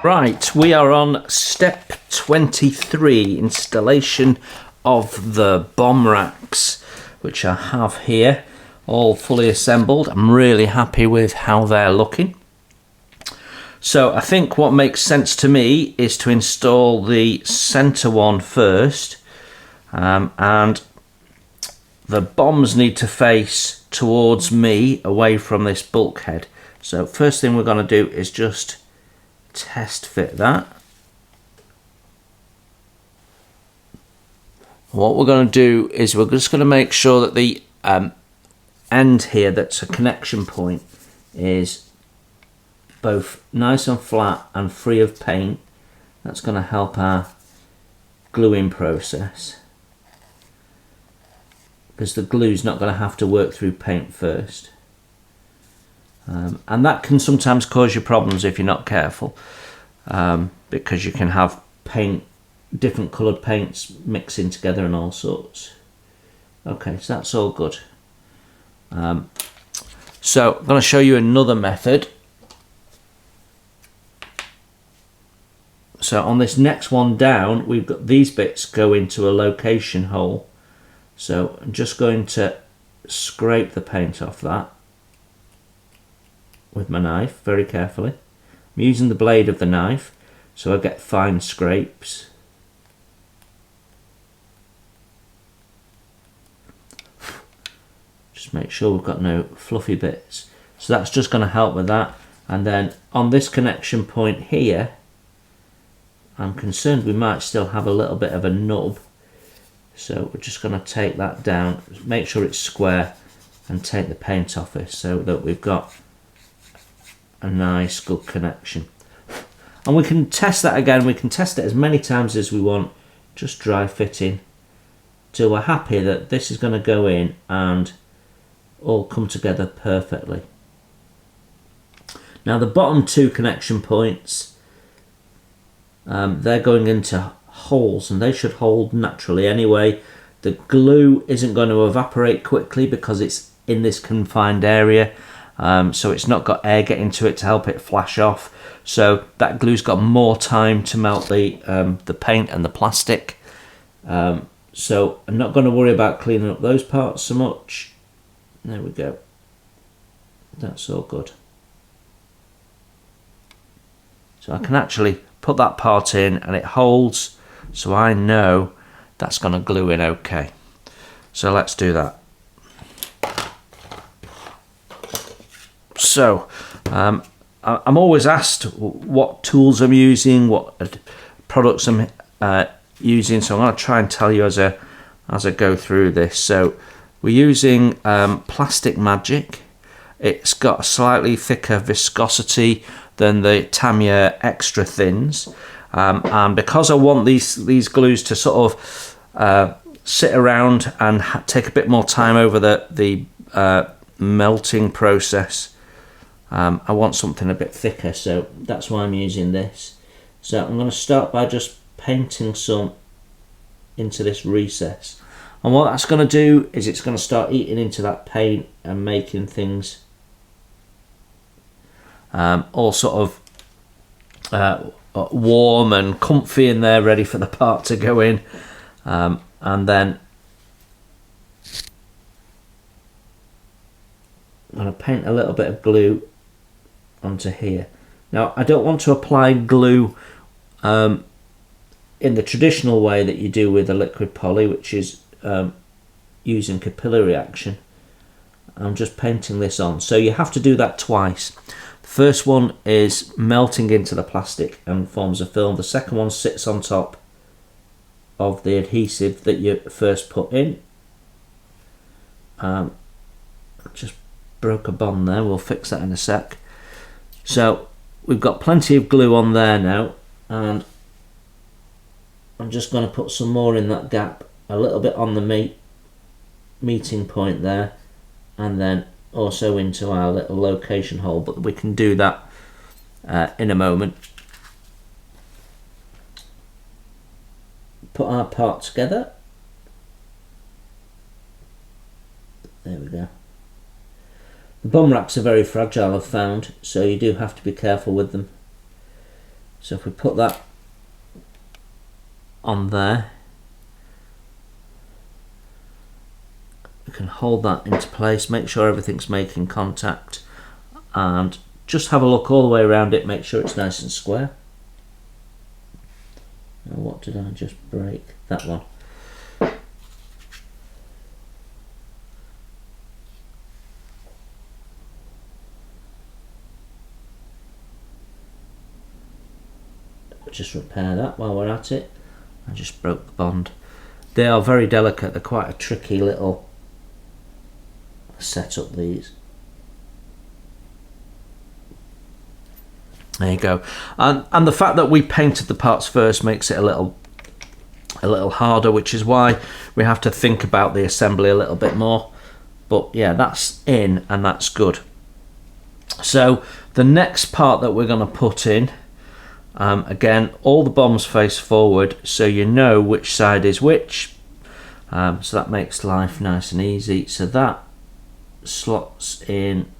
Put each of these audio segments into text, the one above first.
Right, we are on step 23, installation of the bomb racks, which I have here, all fully assembled. I'm really happy with how they're looking. So I think what makes sense to me is to install the center one first, and the bombs need to face towards me, away from this bulkhead. So first thing we're going to do is just test fit that. What we're going to do is we're just going to make sure that the end here, that's a connection point, is both nice and flat and free of paint. That's going to help our gluing process, because the glue's not going to have to work through paint first. And that can sometimes cause you problems if you're not careful, because you can have paint, different coloured paints mixing together and all sorts. Okay, so that's all good. So I'm going to show you another method. So on this next one down, we've got these bits go into a location hole. So I'm just going to scrape the paint off that with my knife very carefully. I'm using the blade of the knife so I get fine scrapes. Just make sure we've got no fluffy bits. So that's just going to help with that. And then on this connection point here, I'm concerned we might still have a little bit of a nub. So we're just going to take that down, make sure it's square, and take the paint off it so that we've got a nice good connection. And we can test that again, we can test it as many times as we want, just dry fitting, till we're happy that this is going to go in and all come together perfectly. Now the bottom two connection points, they're going into holes and they should hold naturally anyway. The glue isn't going to evaporate quickly because it's in this confined area, so it's not got air getting to it to help it flash off. So that glue's got more time to melt the paint and the plastic. So I'm not going to worry about cleaning up those parts so much. There we go. That's all good. So I can actually put that part in and it holds, so I know that's going to glue in okay. So let's do that. So I'm always asked what tools I'm using, what products I'm using, so I'm going to try and tell you as I go through this. So we're using Plastic Magic. It's got a slightly thicker viscosity than the Tamiya Extra Thins, and because I want these glues to sort of sit around and take a bit more time over the melting process, I want something a bit thicker, so that's why I'm using this. So I'm going to start by just painting some into this recess, and what that's going to do is it's going to start eating into that paint and making things all sort of warm and comfy in there, ready for the part to go in. And then I'm going to paint a little bit of glue onto here. Now I don't want to apply glue in the traditional way that you do with a liquid poly, which is using capillary action. I'm just painting this on, so you have to do that twice. The first one is melting into the plastic and forms a film. The second one sits on top of the adhesive that you first put in. Just broke a bond there, we'll fix that in a sec. So we've got plenty of glue on there now, and I'm just going to put some more in that gap, a little bit on the meeting point there, and then also into our little location hole, but we can do that in a moment. Put our part together. There we go. The bum racks are very fragile, I've found, so you do have to be careful with them. So if we put that on there, we can hold that into place, make sure everything's making contact, and just have a look all the way around it, make sure it's nice and square. Now what did I just break? That one. Just repair that while we're at it. I just broke the bond. They are very delicate, they're quite a tricky little setup, these. There you go. And the fact that we painted the parts first makes it a little harder, which is why we have to think about the assembly a little bit more. But yeah, that's in and that's good. So the next part that we're going to put in, again, all the bombs face forward, so you know which side is which. So that makes life nice and easy. So that slots in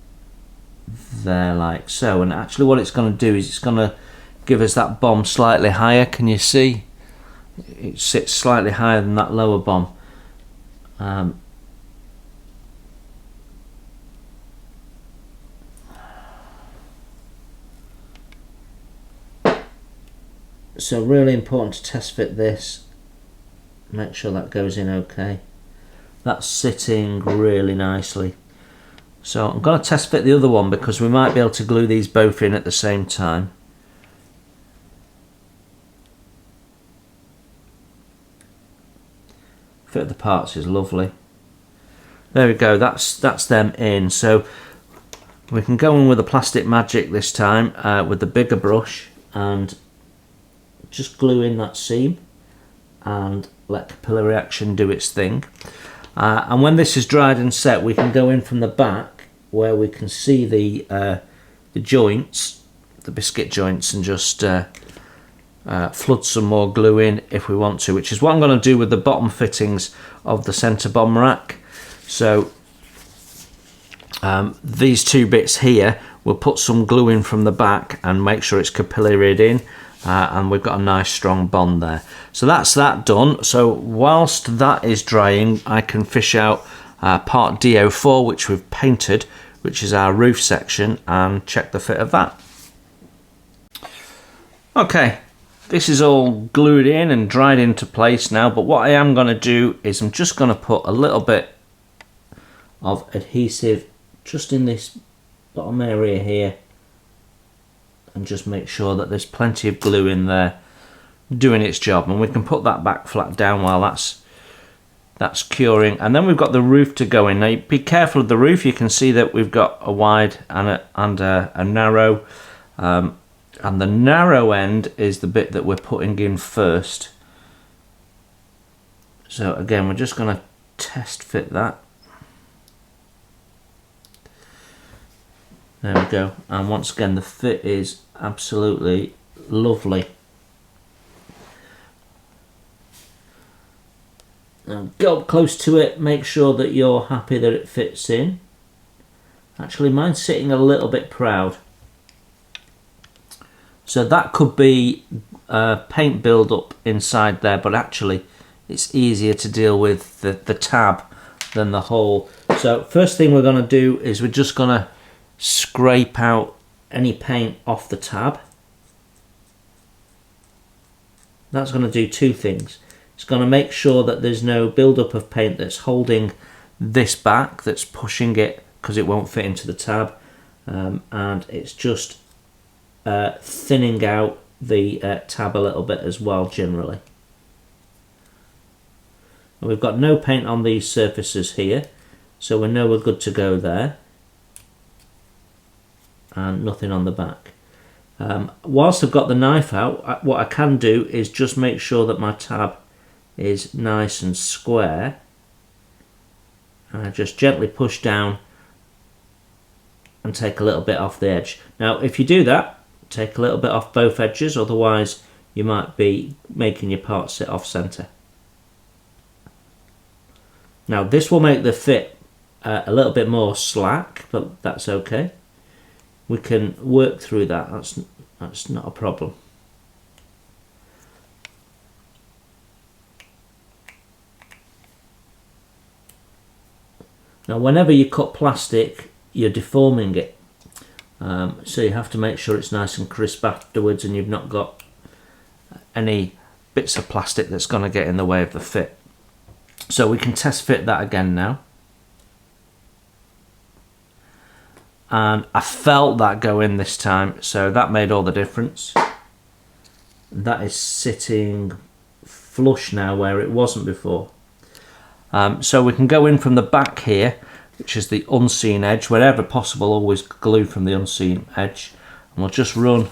there like so, and actually what it's going to do is it's going to give us that bomb slightly higher. Can you see? It sits slightly higher than that lower bomb. So really important to test fit this, make sure that goes in okay. That's sitting really nicely. So I'm going to test fit the other one because we might be able to glue these both in at the same time. Fit of the parts is lovely. There we go, that's them in. So we can go in with a plastic magic this time with the bigger brush and just glue in that seam and let capillary action do its thing. And when this is dried and set, we can go in from the back where we can see the joints, the biscuit joints, and just flood some more glue in if we want to, which is what I'm going to do with the bottom fittings of the centre bomb rack. So these two bits here, we'll put some glue in from the back and make sure it's capillaried in, and we've got a nice strong bond there. So that's that done. So whilst that is drying, I can fish out part DO4, which we've painted, which is our roof section, and check the fit of that. Okay, this is all glued in and dried into place now, but what I am going to do is I'm just going to put a little bit of adhesive just in this bottom area here and just make sure that there's plenty of glue in there doing its job, and we can put that back flat down while that's curing. And then we've got the roof to go in. Now be careful of the roof. You can see that we've got a wide and a narrow, and the narrow end is the bit that we're putting in first. So again, we're just going to test fit that. There we go, and once again the fit is absolutely lovely. Now go up close to it, make sure that you're happy that it fits in. Actually, mine's sitting a little bit proud. So that could be paint build up inside there, but actually it's easier to deal with the tab than the hole. So first thing we're going to do is we're just going to scrape out any paint off the tab. That's going to do two things. It's going to make sure that there's no build-up of paint that's holding this back, that's pushing it because it won't fit into the tab, and it's just thinning out the tab a little bit as well generally. And we've got no paint on these surfaces here, so we know we're good to go there, and nothing on the back. Whilst I've got the knife out, what I can do is just make sure that my tab is nice and square, and I just gently push down and take a little bit off the edge. Now if you do that, take a little bit off both edges, otherwise you might be making your part sit off centre. Now this will make the fit a little bit more slack, but that's okay. We can work through that, that's not a problem. Now whenever you cut plastic, you're deforming it, so you have to make sure it's nice and crisp afterwards and you've not got any bits of plastic that's going to get in the way of the fit. So we can test fit that again now. And I felt that go in this time, so that made all the difference. That is sitting flush now where it wasn't before. So we can go in from the back here, which is the unseen edge. Wherever possible, always glue from the unseen edge. And we'll just run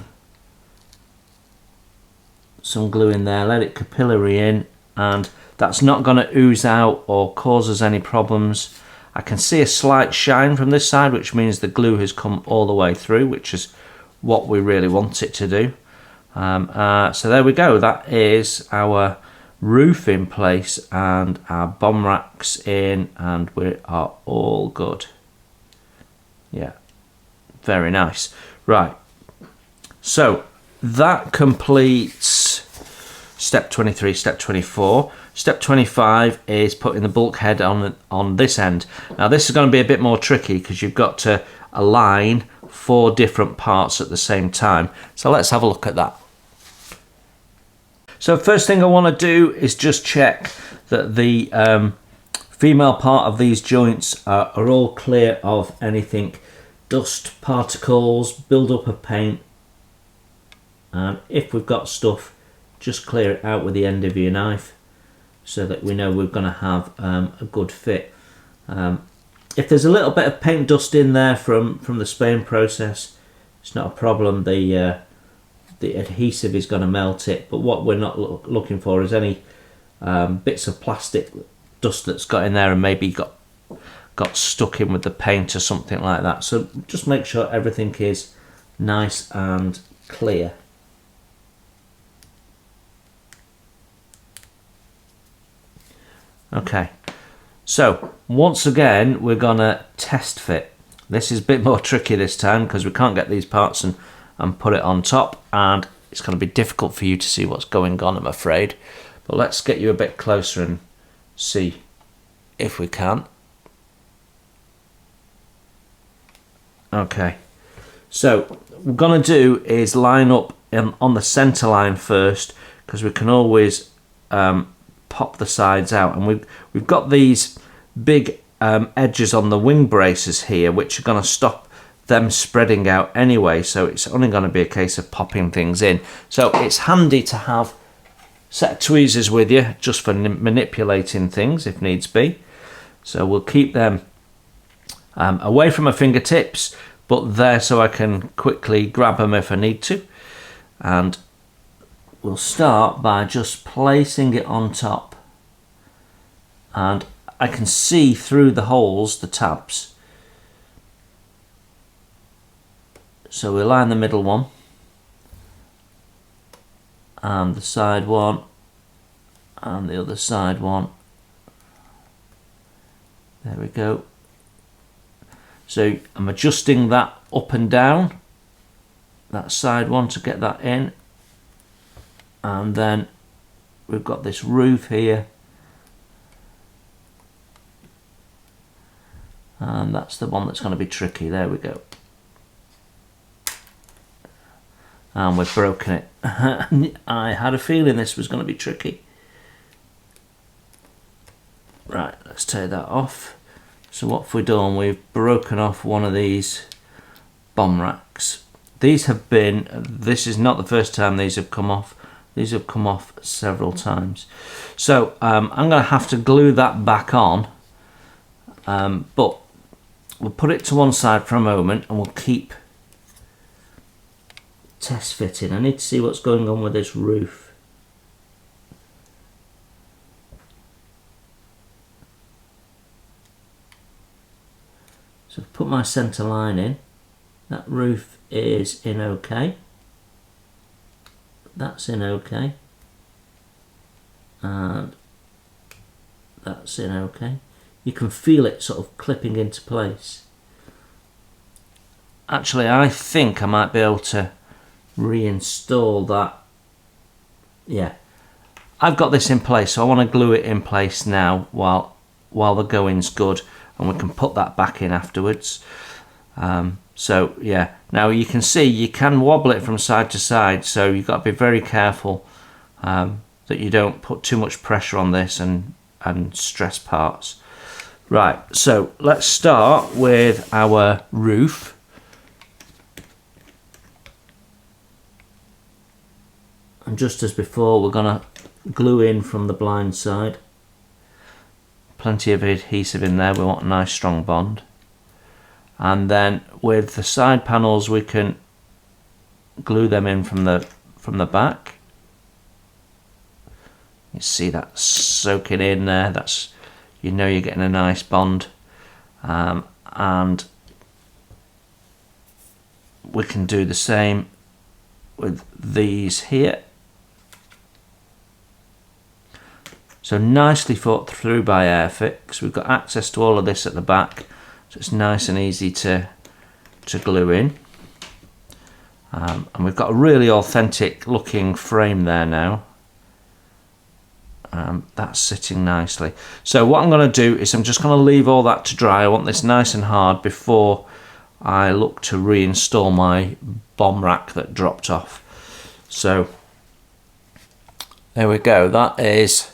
some glue in there, let it capillary in, and that's not going to ooze out or cause us any problems. I can see a slight shine from this side, which means the glue has come all the way through, which is what we really want it to do. So there we go, that is our roof in place and our bomb racks in, and we are all good. Yeah, very nice. Right, so that completes step 23, step 24. Step 25 is putting the bulkhead on this end. Now this is going to be a bit more tricky because you've got to align 4 different parts at the same time. So let's have a look at that. So first thing I want to do is just check that the female part of these joints are all clear of anything, dust, particles, build-up of paint. And if we've got stuff, just clear it out with the end of your knife so that we know we're going to have a good fit. If there's a little bit of paint dust in there from the spraying process, it's not a problem. The adhesive is going to melt it, but what we're not looking for is any bits of plastic dust that's got in there and maybe got stuck in with the paint or something like that. So just make sure everything is nice and clear. Okay, so once again we're gonna test fit. This is a bit more tricky this time because we can't get these parts and put it on top, and it's going to be difficult for you to see what's going on, I'm afraid. But let's get you a bit closer and see if we can. Okay, so what we're going to do is line up on the center line first, because we can always pop the sides out, and we've got these big edges on the wing braces here which are going to stop them spreading out anyway, so it's only going to be a case of popping things in. So it's handy to have a set of tweezers with you just for manipulating things if needs be. So we'll keep them away from my fingertips, but there so I can quickly grab them if I need to. And we'll start by just placing it on top, and I can see through the holes, the tabs. So we line the middle one and the side one and the other side one. There we go. So I'm adjusting that up and down, that side one, to get that in. And then we've got this roof here, and that's the one that's going to be tricky. There we go. And we've broken it. I had a feeling this was going to be tricky. Right, let's take that off. So what have we done? We've broken off one of these bomb racks. These have been, this is not the first time these have come off. These have come off several times. So I'm going to have to glue that back on, but we'll put it to one side for a moment and we'll keep test fitting. I need to see what's going on with this roof. So I've put my centre line in. That roof is in okay. That's in okay. And that's in okay. You can feel it sort of clipping into place. Actually, I think I might be able to reinstall that. Yeah, I've got this in place, so I want to glue it in place now while the going's good. and we can put that back in afterwards. So yeah, now you can see you can wobble it from side to side, so you've got to be very careful that you don't put too much pressure on this and stress parts. Right, so let's start with our roof. And just as before, we're going to glue in from the blind side. Plenty of adhesive in there, we want a nice strong bond. And then with the side panels, we can glue them in from the back. You see that soaking in there, that's, you know, you're getting a nice bond. And we can do the same with these here. So nicely thought through by Airfix. We've got access to all of this at the back, so it's nice and easy to glue in. And we've got a really authentic looking frame there now. That's sitting nicely. So what I'm going to do is I'm just going to leave all that to dry. I want this nice and hard before I look to reinstall my bomb rack that dropped off. So there we go, that is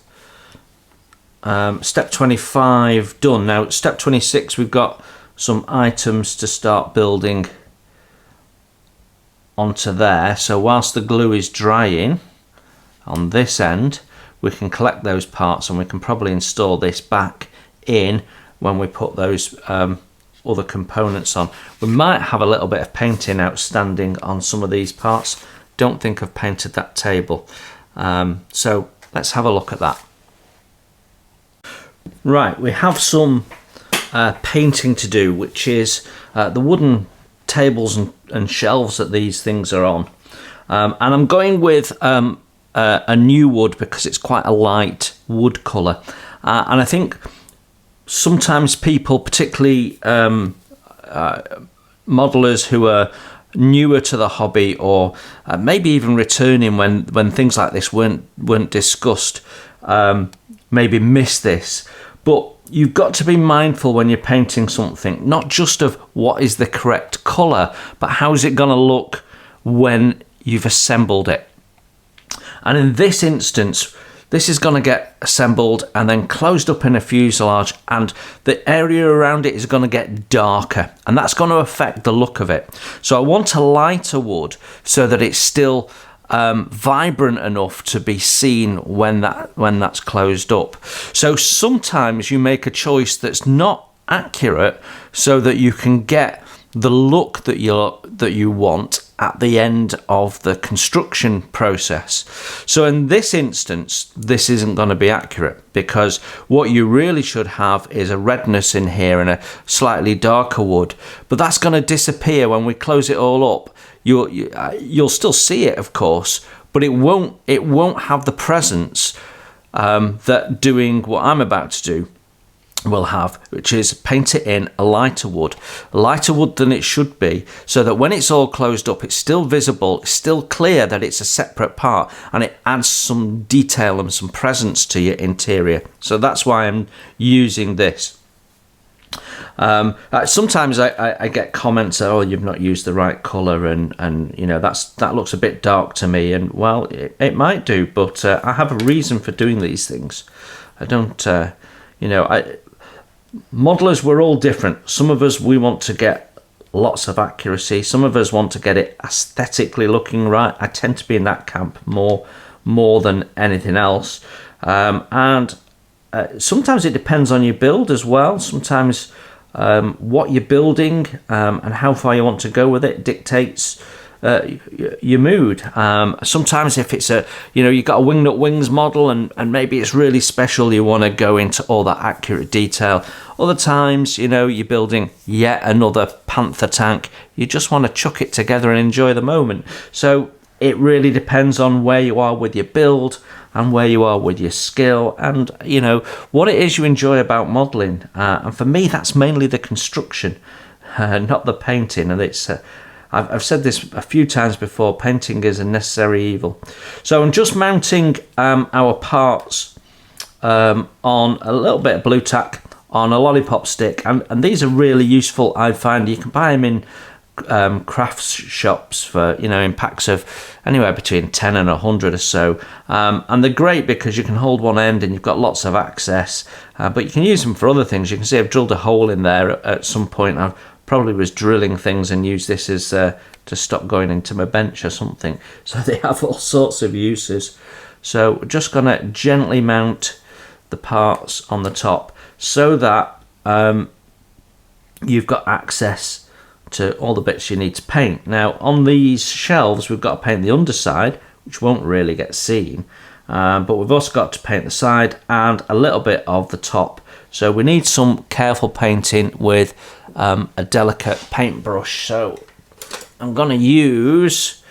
step 25 done. Now step 26, we've got some items to start building onto there. So whilst the glue is drying on this end, we can collect those parts and we can probably install this back in when we put those other components on. We might have a little bit of painting outstanding on some of these parts. Don't think I've painted that table. So let's have a look at that. Right, we have some painting to do, which is the wooden tables and shelves that these things are on. And I'm going with a new wood because it's quite a light wood colour. And I think sometimes people, particularly modelers who are newer to the hobby, or maybe even returning when things like this weren't discussed, maybe miss this. But you've got to be mindful when you're painting something, not just of what is the correct colour, but how is it going to look when you've assembled it. And in this instance, this is going to get assembled and then closed up in a fuselage, and the area around it is going to get darker, and that's going to affect the look of it. So I want a lighter wood so that it's still vibrant enough to be seen when that's closed up. So sometimes you make a choice that's not accurate so that you can get the look that you want at the end of the construction process. So in this instance, this isn't going to be accurate, because what you really should have is a redness in here and a slightly darker wood, but that's going to disappear when we close it all up. You'll still see it, of course, but it won't have the presence that doing what I'm about to do will have, which is paint it in a lighter wood than it should be, so that when it's all closed up, it's still visible, it's still clear that it's a separate part, and it adds some detail and some presence to your interior. So that's why I'm using this. Sometimes I get comments, oh, you've not used the right colour, and you know, that looks a bit dark to me, and well, it might do, but I have a reason for doing these things. I don't, modelers, we're all different. Some of us, we want to get lots of accuracy. Some of us want to get it aesthetically looking right. I tend to be in that camp more than anything else. And sometimes it depends on your build as well. Sometimes what you're building and how far you want to go with it dictates your mood. Sometimes if it's you've got a Wingnut Wings model and maybe it's really special, you want to go into all that accurate detail. Other times, you're building yet another Panther tank, you just want to chuck it together and enjoy the moment. So it really depends on where you are with your build and where you are with your skill, and what it is you enjoy about modelling. And for me, that's mainly the construction, not the painting. And it's I've said this a few times before, painting is a necessary evil. So I'm just mounting our parts on a little bit of blue tack on a lollipop stick, and these are really useful. I find you can buy them in crafts shops for, you know, in packs of anywhere between 10 and 100 or so, and they're great because you can hold one end and you've got lots of access, but you can use them for other things. You can see I've drilled a hole in there at some point. I probably was drilling things and used this as to stop going into my bench or something. So they have all sorts of uses. So we're just gonna gently mount the parts on the top so that you've got access to all the bits you need to paint. Now on these shelves we've got to paint the underside, which won't really get seen, but we've also got to paint the side and a little bit of the top. So we need some careful painting with a delicate paintbrush. So I'm going to use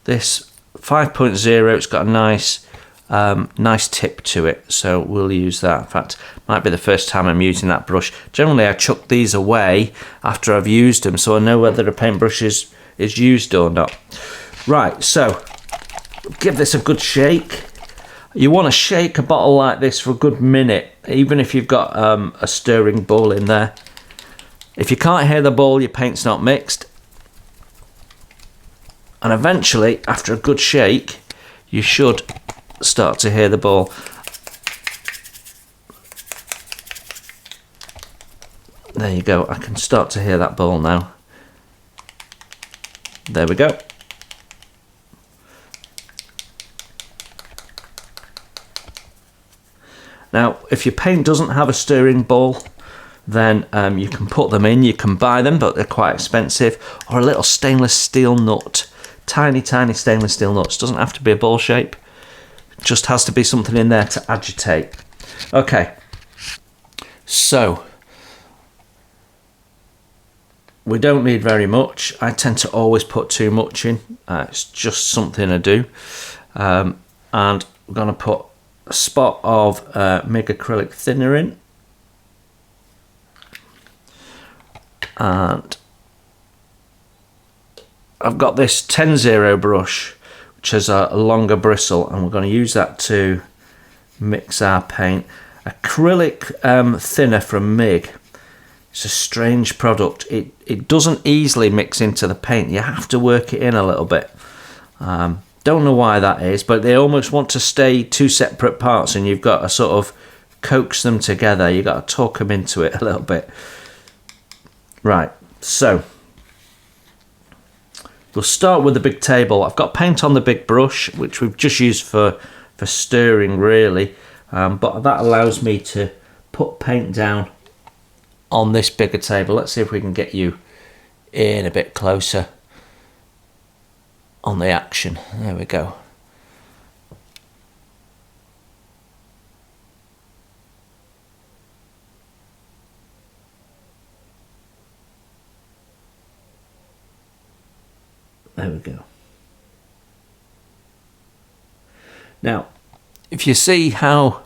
this 5.0. It's got a nice tip to it, so we'll use that. In fact, might be the first time I'm using that brush. Generally I chuck these away after I've used them, so I know whether the paintbrush is used or not. Right, so give this a good shake. You want to shake a bottle like this for a good minute, even if you've got a stirring bowl in there. If you can't hear the bowl, your paint's not mixed. And eventually, after a good shake, you should start to hear the bowl. There you go, I can start to hear that bowl now. There we go. Now, if your paint doesn't have a stirring bowl, then you can put them in. You can buy them, but they're quite expensive. Or a little stainless steel nut. Tiny, tiny stainless steel nuts. Doesn't have to be a ball shape. Just has to be something in there to agitate. Okay, so we don't need very much. I tend to always put too much in. It's just something I do. And we're going to put a spot of MIG acrylic thinner in. And I've got this 10-0 brush, which has a longer bristle, and we're going to use that to mix our paint. Acrylic thinner from MIG. It's a strange product. It doesn't easily mix into the paint. You have to work it in a little bit. Don't know why that is, but they almost want to stay two separate parts, and you've got to sort of coax them together. You've got to talk them into it a little bit. Right, so we'll start with the big table. I've got paint on the big brush, which we've just used for stirring really, but that allows me to put paint down on this bigger table. Let's see if we can get you in a bit closer on the action. There we go. There we go. Now, if you see how,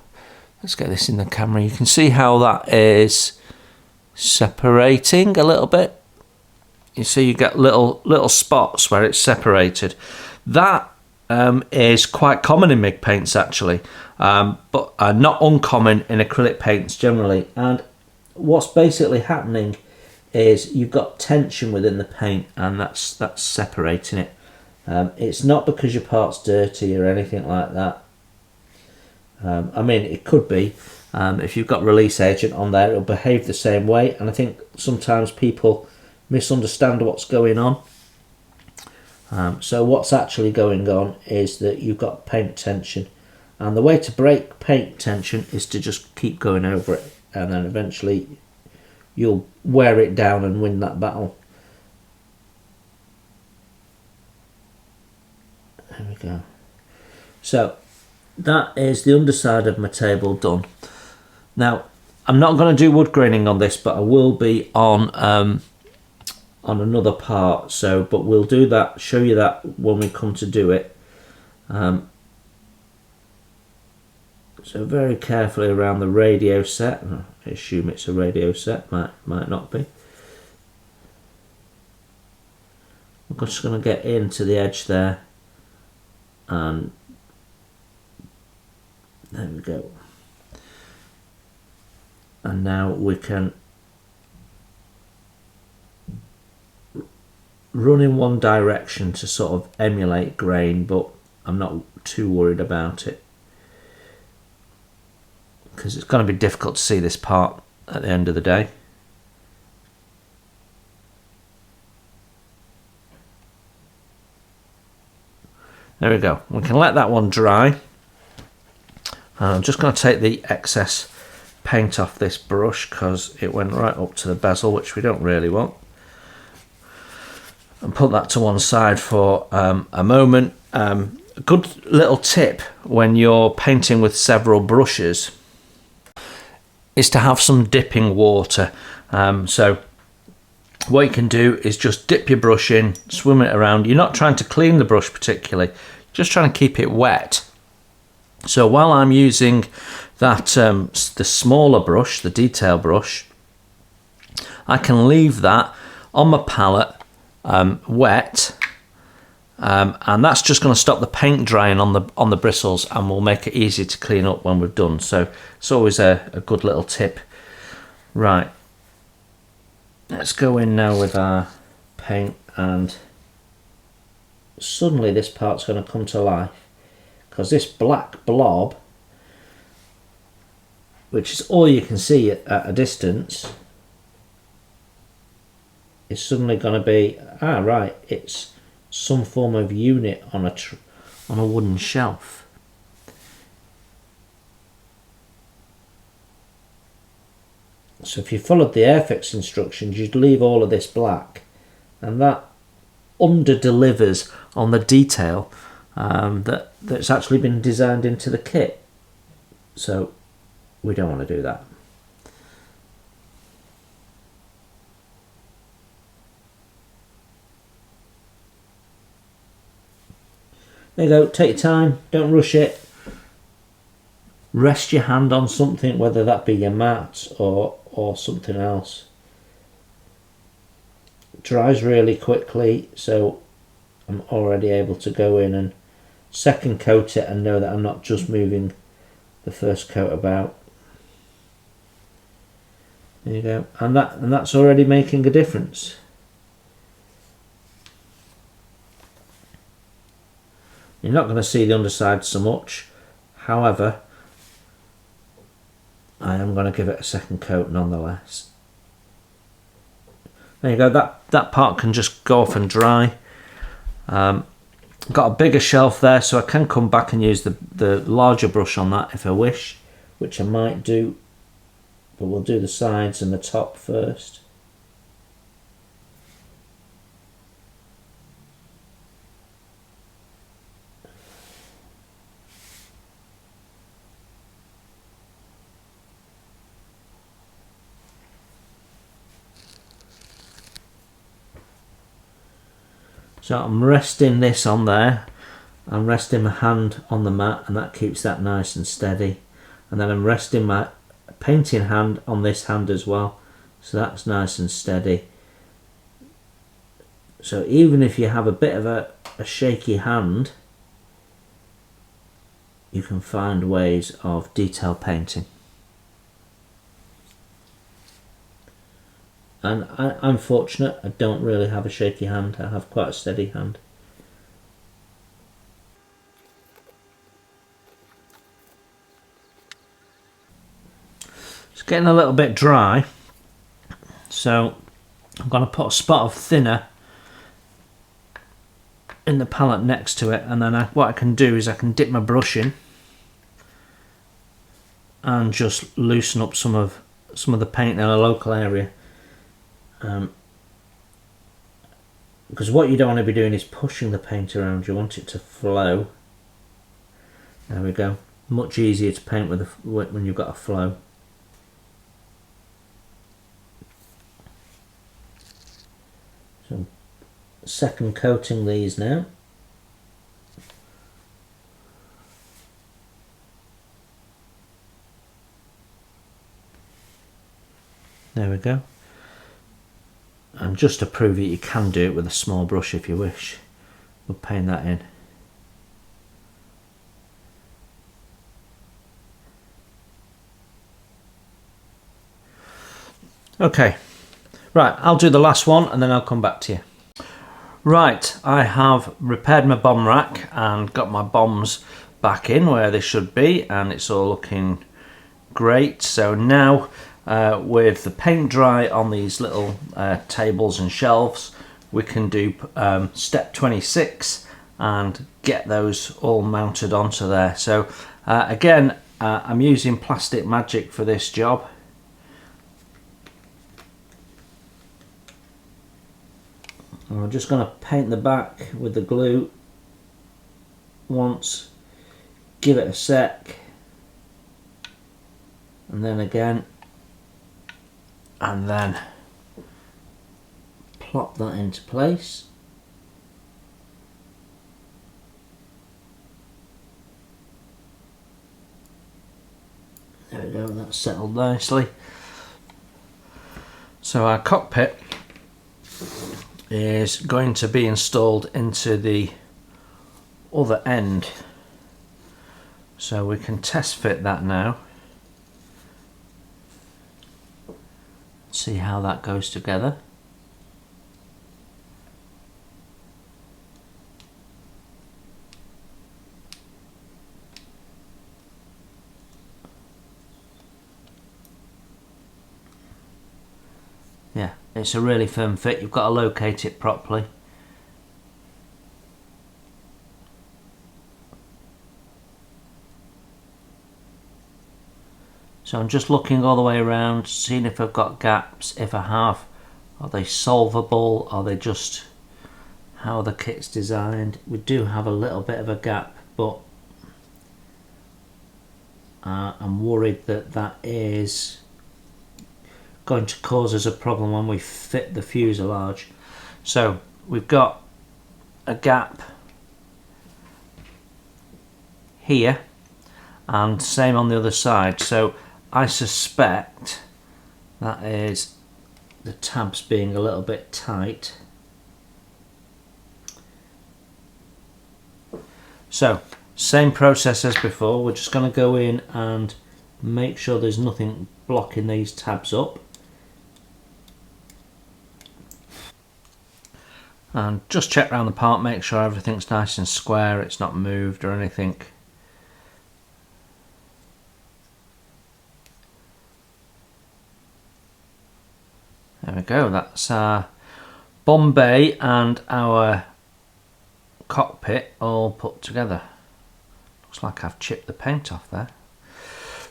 let's get this in the camera, you can see how that is separating a little bit. You see you get little spots where it's separated. That is quite common in MIG paints actually, but not uncommon in acrylic paints generally. And what's basically happening is you've got tension within the paint, and that's separating it. It's not because your part's dirty or anything like that. I mean, it could be. If you've got release agent on there, it'll behave the same way, and I think sometimes people misunderstand what's going on. So what's actually going on is that you've got paint tension, and the way to break paint tension is to just keep going over it, and then eventually you'll wear it down and win that battle. There we go. So that is the underside of my table done. Now, I'm not going to do wood graining on this, but I will be on another part. So, but we'll do that, show you that when we come to do it. So very carefully around the radio set. I assume it's a radio set, might not be. I'm just going to get into the edge there, and there we go. And now we can run in one direction to sort of emulate grain, but I'm not too worried about it because it's going to be difficult to see this part at the end of the day. There we go. We can let that one dry. I'm just going to take the excess paint off this brush because it went right up to the bezel, which we don't really want. And put that to one side for a moment. A good little tip when you're painting with several brushes is to have some dipping water. So what you can do is just dip your brush in, swim it around. You're not trying to clean the brush particularly, just trying to keep it wet. So while I'm using that the smaller brush, the detail brush, I can leave that on my palette wet, and that's just going to stop the paint drying on the bristles and will make it easier to clean up when we've done. So it's always a good little tip. Right, let's go in now with our paint, and suddenly this part's going to come to life because this black blob, which is all you can see at a distance, is suddenly going to be, right, it's some form of unit on a wooden shelf. So if you followed the Airfix instructions, you'd leave all of this black, and that under delivers on the detail that's actually been designed into the kit. So we don't want to do that. There you go, take your time, don't rush it. Rest your hand on something, whether that be your mat or something else. It dries really quickly, so I'm already able to go in and second coat it and know that I'm not just moving the first coat about. There you go, and that's already making a difference. You're not going to see the underside so much, however, I am going to give it a second coat nonetheless. There you go, that part can just go off and dry. Got a bigger shelf there, so I can come back and use the larger brush on that if I wish, which I might do, but we'll do the sides and the top first. So I'm resting this on there, I'm resting my hand on the mat, and that keeps that nice and steady. And then I'm resting my painting hand on this hand as well, so that's nice and steady. So even if you have a bit of a shaky hand, you can find ways of detail painting. And I'm fortunate, I don't really have a shaky hand, I have quite a steady hand. It's getting a little bit dry, so I'm going to put a spot of thinner in the palette next to it, and then what I can do is I can dip my brush in and just loosen up some of the paint in a local area. Because what you don't want to be doing is pushing the paint around, you want it to flow. There we go, much easier to paint with when you've got a flow. So second coating these now. There we go. And just to prove that you can do it with a small brush if you wish, we'll paint that in. Okay, right, I'll do the last one and then I'll come back to you. Right, I have repaired my bomb rack and got my bombs back in where they should be, and it's all looking great. So now with the paint dry on these little tables and shelves, we can do step 26 and get those all mounted onto there. So again, I'm using Plastic Magic for this job. And I'm just going to paint the back with the glue once, give it a sec, and then again, and then plop that into place. There we go, that's settled nicely. So our cockpit is going to be installed into the other end, so we can test fit that now, see how that goes together. Yeah, it's a really firm fit. You've got to locate it properly. So I'm just looking all the way around, seeing if I've got gaps. If I have, are they solvable? Are they just how the kit's designed? We do have a little bit of a gap, but I'm worried that that is going to cause us a problem when we fit the fuselage. So we've got a gap here and same on the other side, so I suspect that is the tabs being a little bit tight. So same process as before, we're just going to go in and make sure there's nothing blocking these tabs up. And just check around the part, make sure everything's nice and square, it's not moved or anything. There we go, that's our bomb bay and our cockpit all put together. Looks like I've chipped the paint off there.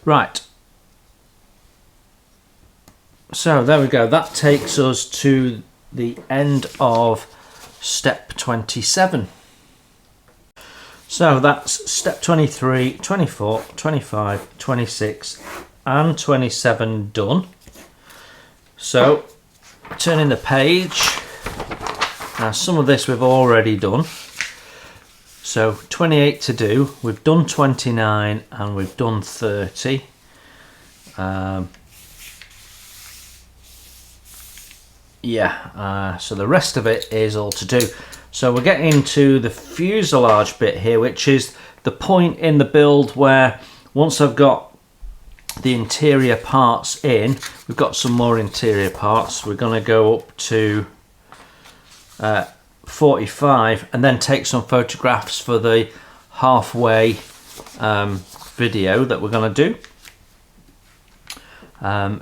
Right. So there we go, that takes us to the end of step 27. So that's step 23, 24, 25, 26 and 27 done. So turning the page, now some of this we've already done. So 28 to do, we've done 29 and we've done 30. So the rest of it is all to do. So we're getting into the fuselage bit here, which is the point in the build where once I've got the interior parts in, we've got some more interior parts. We're going to go up to 45 and then take some photographs for the halfway video that we're going to do.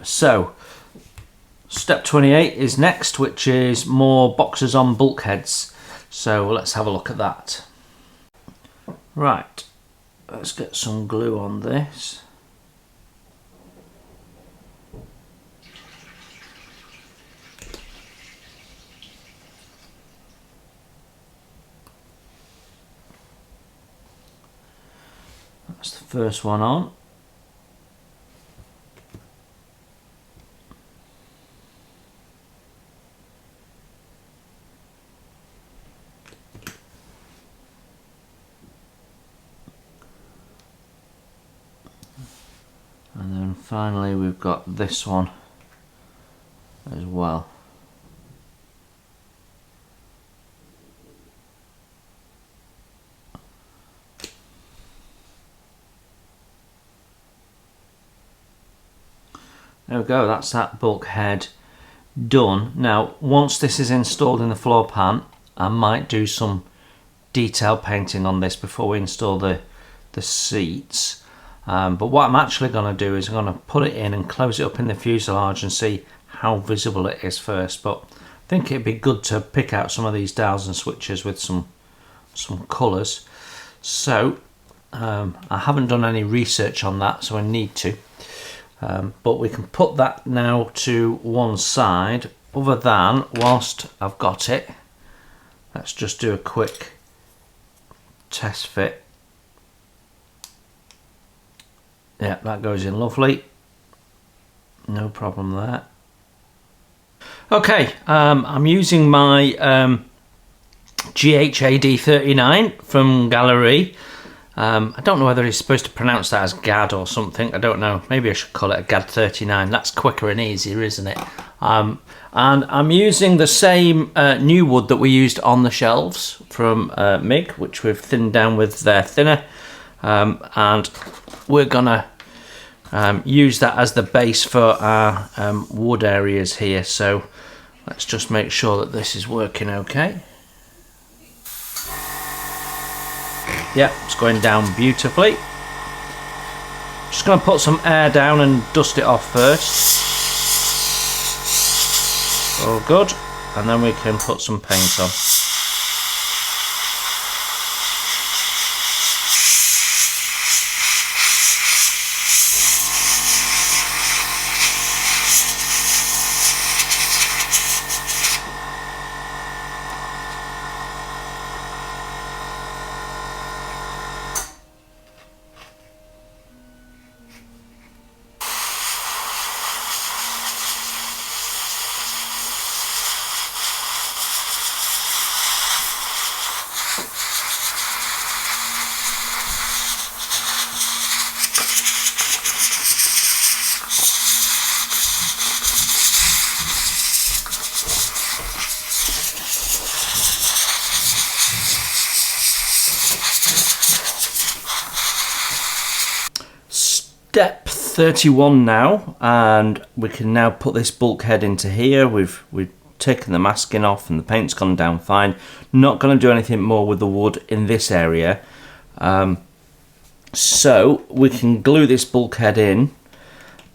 So step 28 is next, which is more boxes on bulkheads. So let's have a look at that. Right, let's get some glue on this. That's the first one on. And then finally we've got this one as well. There we go, that's that bulkhead done. Now once this is installed in the floor pan, I might do some detail painting on this before we install the seats. But what I'm actually going to do is I'm going to put it in and close it up in the fuselage and see how visible it is first. But I think it'd be good to pick out some of these dials and switches with some colours. So I haven't done any research on that, so I need to. But we can put that now to one side. Other than, whilst I've got it, let's just do a quick test fit. Yeah, that goes in lovely. No problem there. Okay, I'm using my GHAD39 from Gallery. I don't know whether he's supposed to pronounce that as GAD or something. I don't know. Maybe I should call it a GAD39. That's quicker and easier, isn't it? And I'm using the same new wood that we used on the shelves from MIG, which we've thinned down with their thinner. And we're gonna use that as the base for our wood areas here. So let's just make sure that this is working okay. Yeah, it's going down beautifully. Just going to put some air down and dust it off first. All good. And then we can put some paint on. Step 31 now, and we can now put this bulkhead into here. We've taken the masking off and the paint's gone down fine. Not going to do anything more with the wood in this area. So we can glue this bulkhead in,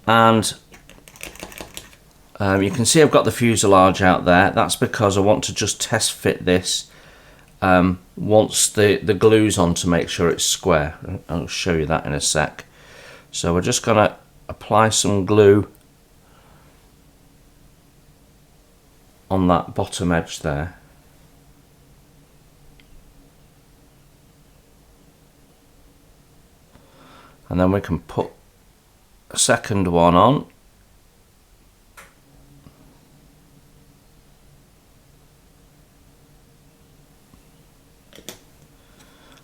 and you can see I've got the fuselage out there. That's because I want to just test fit this once the glue's on to make sure it's square. I'll show you that in a sec. So we're just going to apply some glue on that bottom edge there. And then we can put a second one on.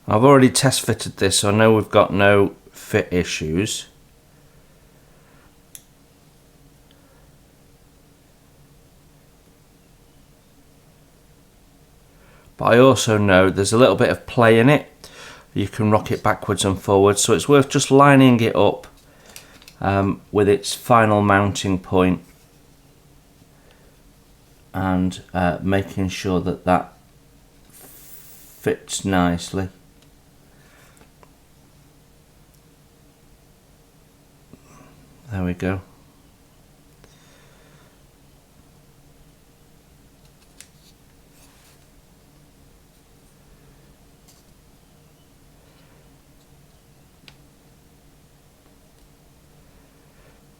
I've already test fitted this, so I know we've got no fit issues. But I also know there's a little bit of play in it. You can rock it backwards and forwards, so it's worth just lining it up with its final mounting point and making sure that that fits nicely. There we go.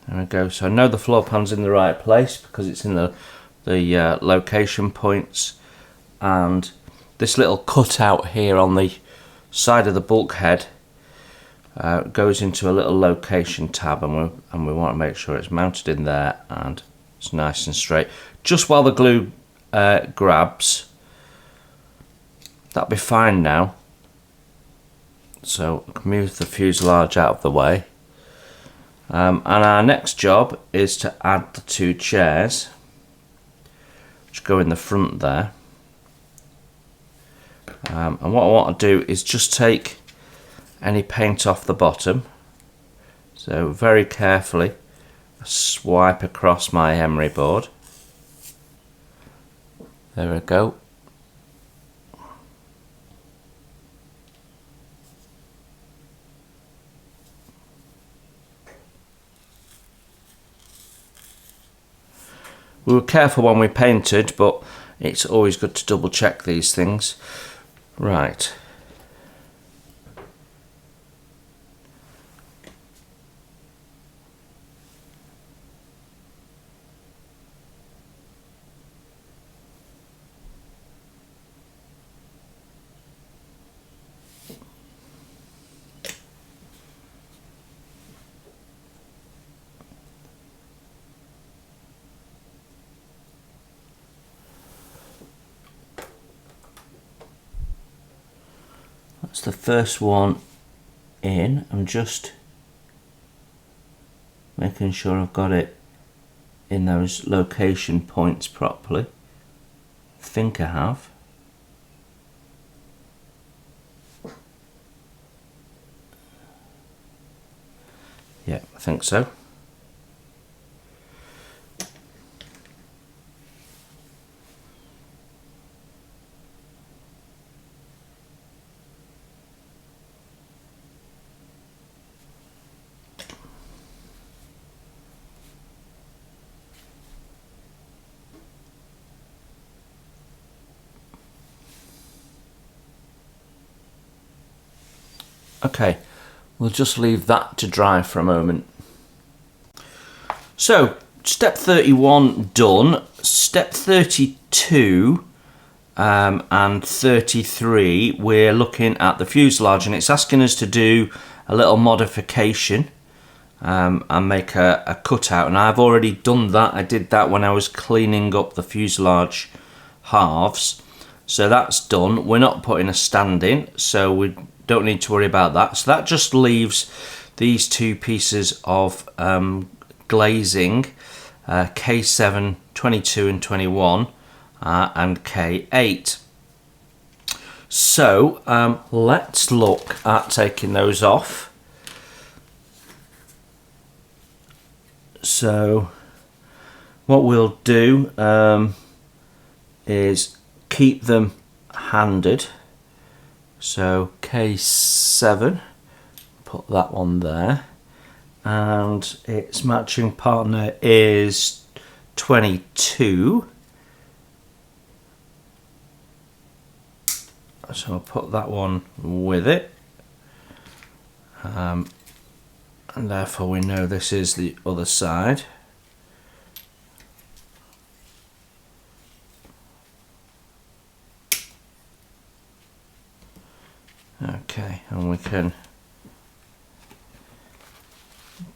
There we go. So I know the floor pan's in the right place because it's in the location points, and this little cutout here on the side of the bulkhead goes into a little location tab, and we want to make sure it's mounted in there and it's nice and straight. Just while the glue grabs, that'll be fine now. So I can move the fuselage out of the way. And our next job is to add the two chairs, which go in the front there. And what I want to do is just take any paint off the bottom. So very carefully swipe across my emery board. There we go. We were careful when we painted, but it's always good to double check these things. Right. That's the first one in. I'm just making sure I've got it in those location points properly. I think I have. Yeah, I think so. Okay, we'll just leave that to dry for a moment. So, step 31 done. Step 32 and 33, we're looking at the fuselage, and it's asking us to do a little modification and make a cutout. And I've already done that. I did that when I was cleaning up the fuselage halves. So that's done. We're not putting a stand in, so we don't need to worry about that. So that just leaves these two pieces of glazing, K7, 22 and 21, and K8. So let's look at taking those off. So what we'll do is keep them handed. So K7, put that one there, and its matching partner is 22. So I'll put that one with it, and therefore we know this is the other side. Okay, and we can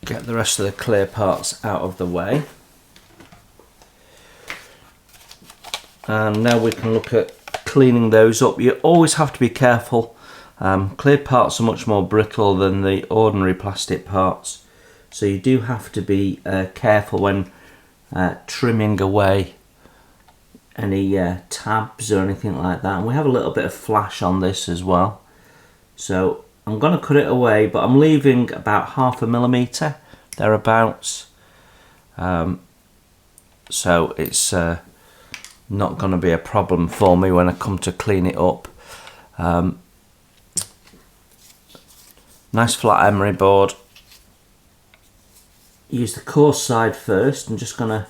get the rest of the clear parts out of the way. And now we can look at cleaning those up. You always have to be careful. Clear parts are much more brittle than the ordinary plastic parts, so you do have to be careful when trimming away any tabs or anything like that. And we have a little bit of flash on this as well. So I'm going to cut it away, but I'm leaving about 0.5 millimetre thereabouts. So it's not going to be a problem for me when I come to clean it up. Nice flat emery board. Use the coarse side first. I'm just going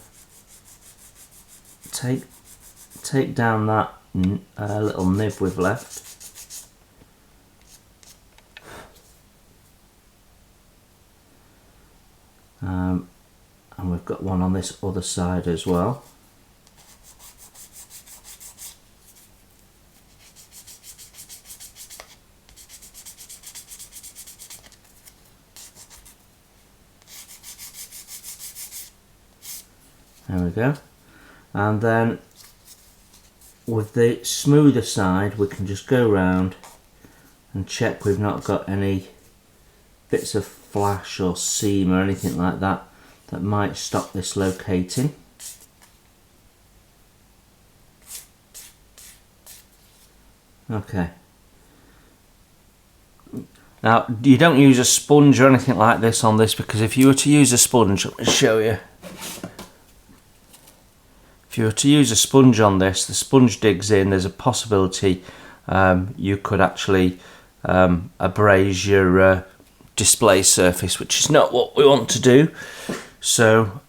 to take down that little nib we've left. And we've got one on this other side as well. There we go. And then with the smoother side, we can just go round and check we've not got any bits of flash or seam or anything like that that might stop this locating. Okay. Now, you don't use a sponge or anything like this on this, because if you were to use a sponge, let me show you. If you were to use a sponge on this, the sponge digs in, there's a possibility you could actually abrase your display surface, which is not what we want to do. So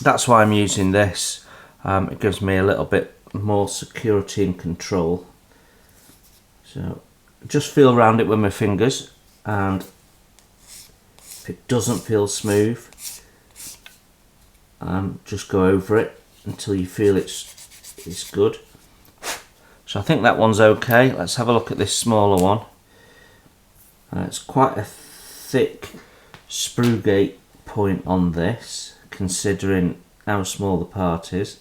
that's why I'm using this. It gives me a little bit more security and control. So just feel around it with my fingers, and if it doesn't feel smooth, just go over it until you feel it's good. So I think that one's okay. Let's have a look at this smaller one. It's quite a thick sprue gate point on this, considering how small the part is.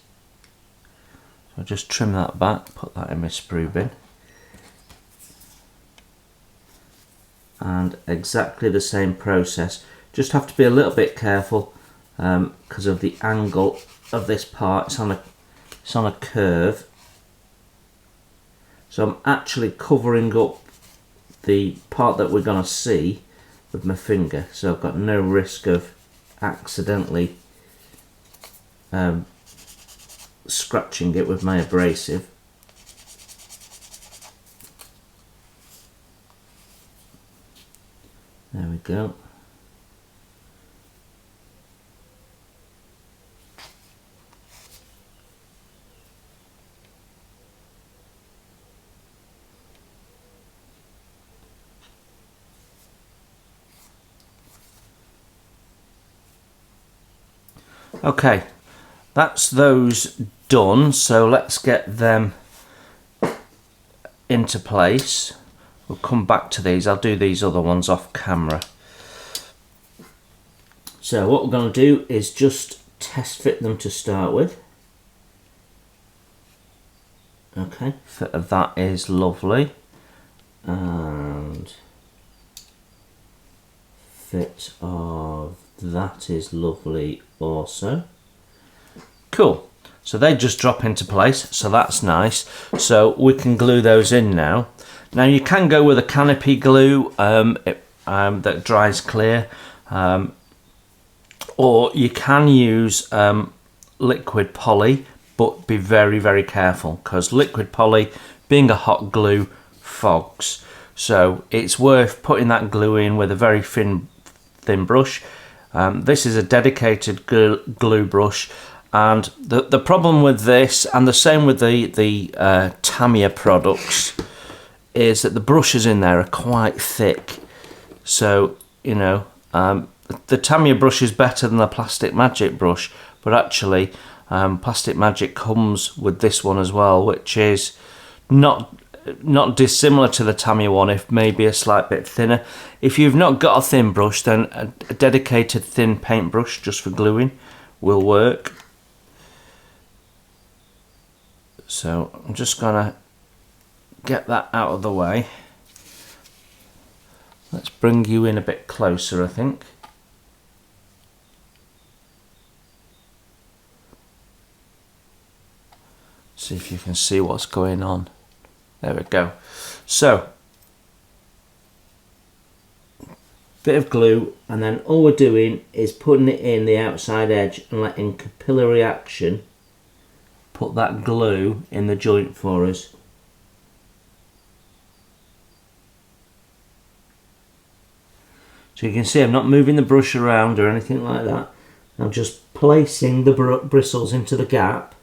So I'll just trim that back, put that in my sprue bin. And exactly the same process. Just have to be a little bit careful because of the angle of this part. It's on a curve. So I'm actually covering up the part that we're going to see with my finger, so I've got no risk of accidentally scratching it with my abrasive. There we go. Okay, that's those done, so let's get them into place. We'll come back to these. I'll do these other ones off camera. So what we're going to do is just test fit them to start with. Okay, fit of that is lovely, and fit of that is lovely also. Cool. So they just drop into place, so that's nice. So we can glue those in now. Now you can go with a canopy glue that dries clear, or you can use liquid poly, but be very, very careful, because liquid poly, being a hot glue, fogs. So it's worth putting that glue in with a very thin brush. This is a dedicated glue brush, and the problem with this, and the same with the Tamiya products, is that the brushes in there are quite thick. So, you know, the Tamiya brush is better than the Plastic Magic brush, but actually Plastic Magic comes with this one as well, which is not dissimilar to the Tamiya one, if maybe a slight bit thinner. If you've not got a thin brush, then a dedicated thin paintbrush just for gluing will work. So I'm just gonna get that out of the way. Let's bring you in a bit closer, I think. See if you can see what's going on. There we go. So, bit of glue, and then all we're doing is putting it in the outside edge and letting capillary action put that glue in the joint for us. So you can see I'm not moving the brush around or anything like that. I'm just placing the bristles into the gap.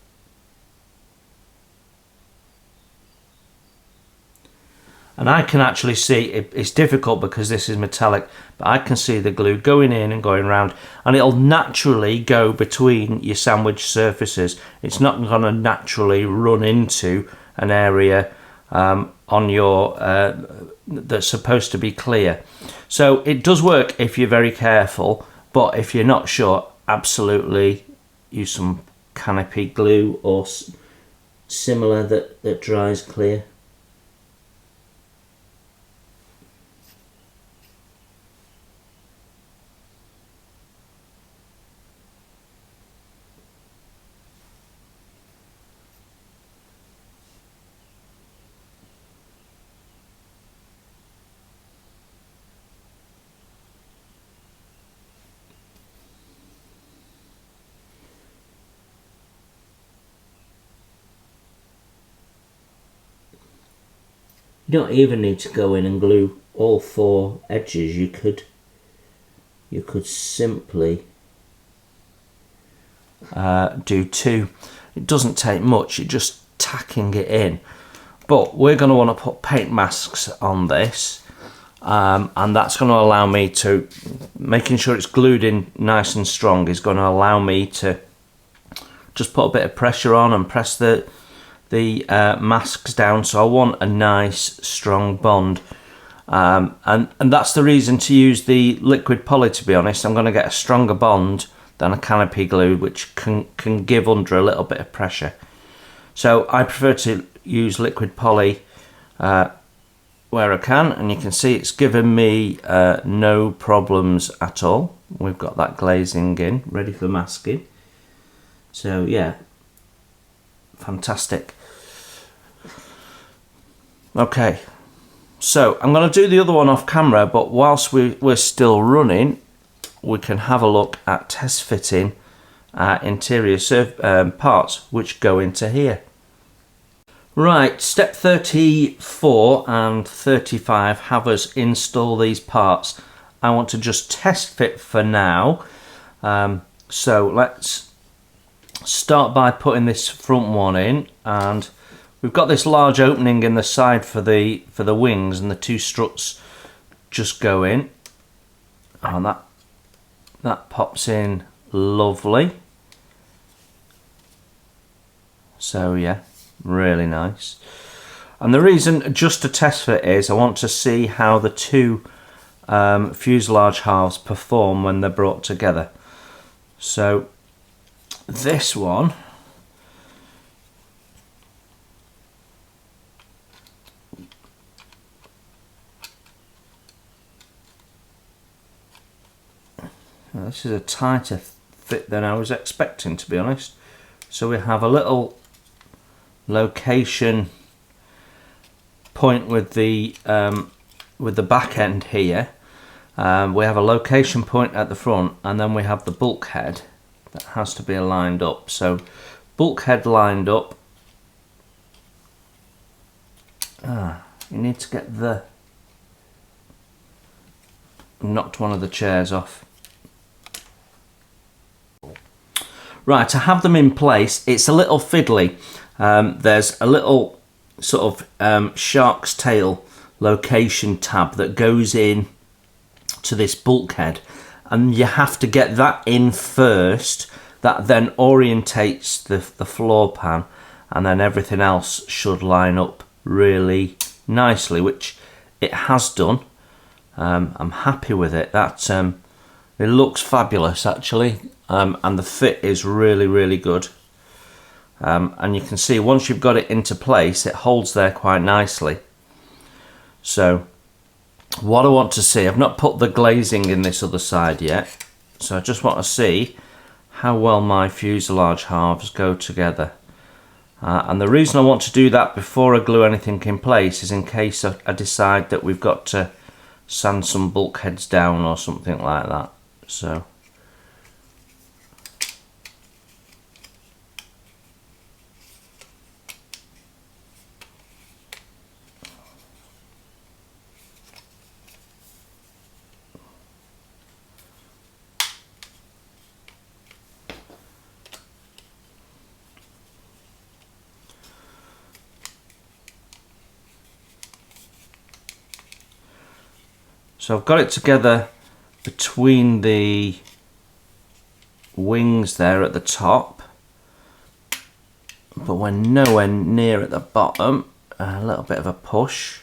And I can actually see, it's difficult because this is metallic, but I can see the glue going in and going around, and it'll naturally go between your sandwich surfaces. It's not going to naturally run into an area on your that's supposed to be clear. So it does work if you're very careful, but if you're not sure, absolutely use some canopy glue or similar that dries clear. You don't even need to go in and glue all 4 edges. You could simply do 2. It doesn't take much, you're just tacking it in. But we're going to want to put paint masks on this, and that's going to allow me to, making sure it's glued in nice and strong is going to allow me to just put a bit of pressure on and press the masks down. So I want a nice strong bond, and that's the reason to use the liquid poly. To be honest, I'm going to get a stronger bond than a canopy glue, which can give under a little bit of pressure. So I prefer to use liquid poly where I can, and you can see it's given me no problems at all. We've got that glazing in ready for masking. So yeah, fantastic. Okay, so I'm going to do the other one off camera, but whilst we're still running, we can have a look at test fitting interior parts which go into here. Right, step 34 and 35 have us install these parts. I want to just test fit for now. So let's start by putting this front one in, and we've got this large opening in the side for the wings, and the 2 struts just go in, and that pops in lovely. So yeah, really nice. And the reason just to test fit is I want to see how the 2 fuselage halves perform when they're brought together. So this one, this is a tighter fit than I was expecting, to be honest. So we have a little location point with the back end here. We have a location point at the front, and then we have the bulkhead that has to be lined up. So bulkhead lined up. You need to get the... knocked one of the chairs off. Right, to have them in place, it's a little fiddly. There's a little sort of shark's tail location tab that goes in to this bulkhead, and you have to get that in first. That then orientates the floor pan, and then everything else should line up really nicely, which it has done. I'm happy with it. That it looks fabulous actually, and the fit is really good. And you can see once you've got it into place, it holds there quite nicely. So what I want to see, I've not put the glazing in this other side yet, so I just want to see how well my fuselage halves go together. And the reason I want to do that before I glue anything in place is in case I decide that we've got to sand some bulkheads down or something like that. So I've got it together between the wings there at the top, but we're nowhere near at the bottom. A little bit of a push.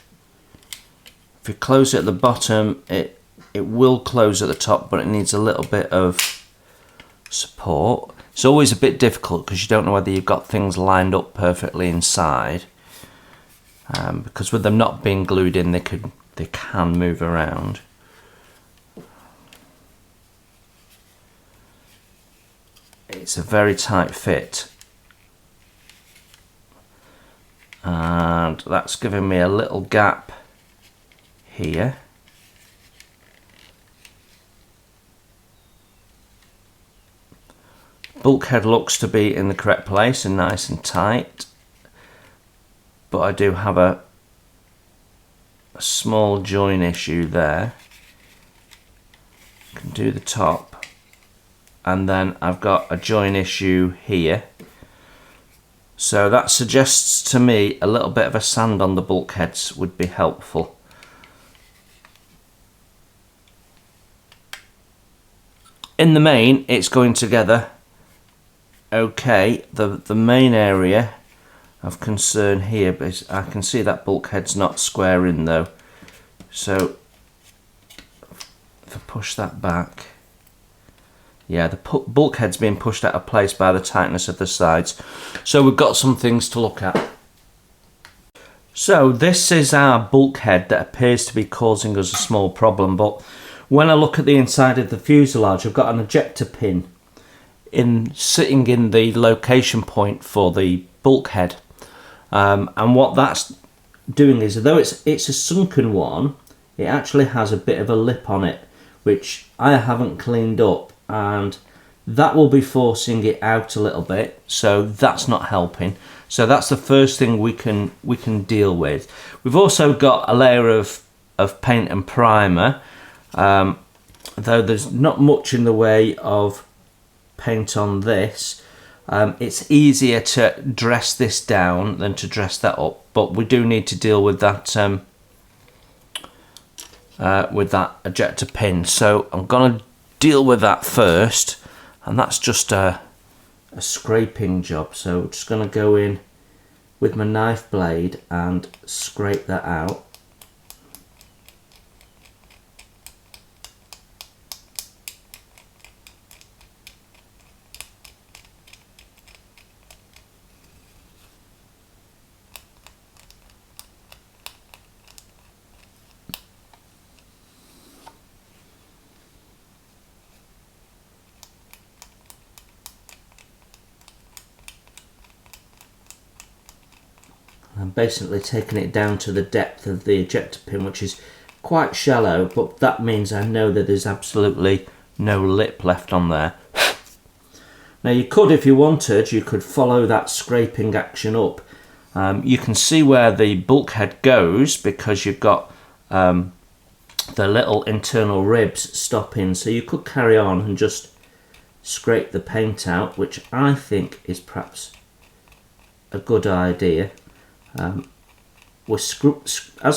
If you close it at the bottom, it will close at the top, but it needs a little bit of support. It's always a bit difficult because you don't know whether you've got things lined up perfectly inside, because with them not being glued in, they can move around. It's a very tight fit, and that's giving me a little gap here. Bulkhead looks to be in the correct place and nice and tight, but I do have a a small join issue there. I can do the top, and then I've got a join issue here. So that suggests to me a little bit of a sand on the bulkheads would be helpful. In the main, it's going together okay. The main area of concern here, but I can see that bulkhead's not square in though. So if I push that back, yeah, the bulkhead's being pushed out of place by the tightness of the sides. So we've got some things to look at. So this is our bulkhead that appears to be causing us a small problem, but when I look at the inside of the fuselage, I've got an ejector pin sitting in the location point for the bulkhead. And what that's doing is, although it's a sunken one, it actually has a bit of a lip on it, which I haven't cleaned up, and that will be forcing it out a little bit, so that's not helping. So that's the first thing we can deal with. We've also got a layer of paint and primer, though there's not much in the way of paint on this. It's easier to dress this down than to dress that up, but we do need to deal with that ejector pin. So I'm gonna deal with that first, and that's just a scraping job. So I'm just gonna go in with my knife blade and scrape that out. I'm basically taking it down to the depth of the ejector pin, which is quite shallow, but that means I know that there's absolutely no lip left on there. Now you could, if you wanted, you could follow that scraping action up. You can see where the bulkhead goes because you've got the little internal ribs stopping, so you could carry on and just scrape the paint out, which I think is perhaps a good idea. As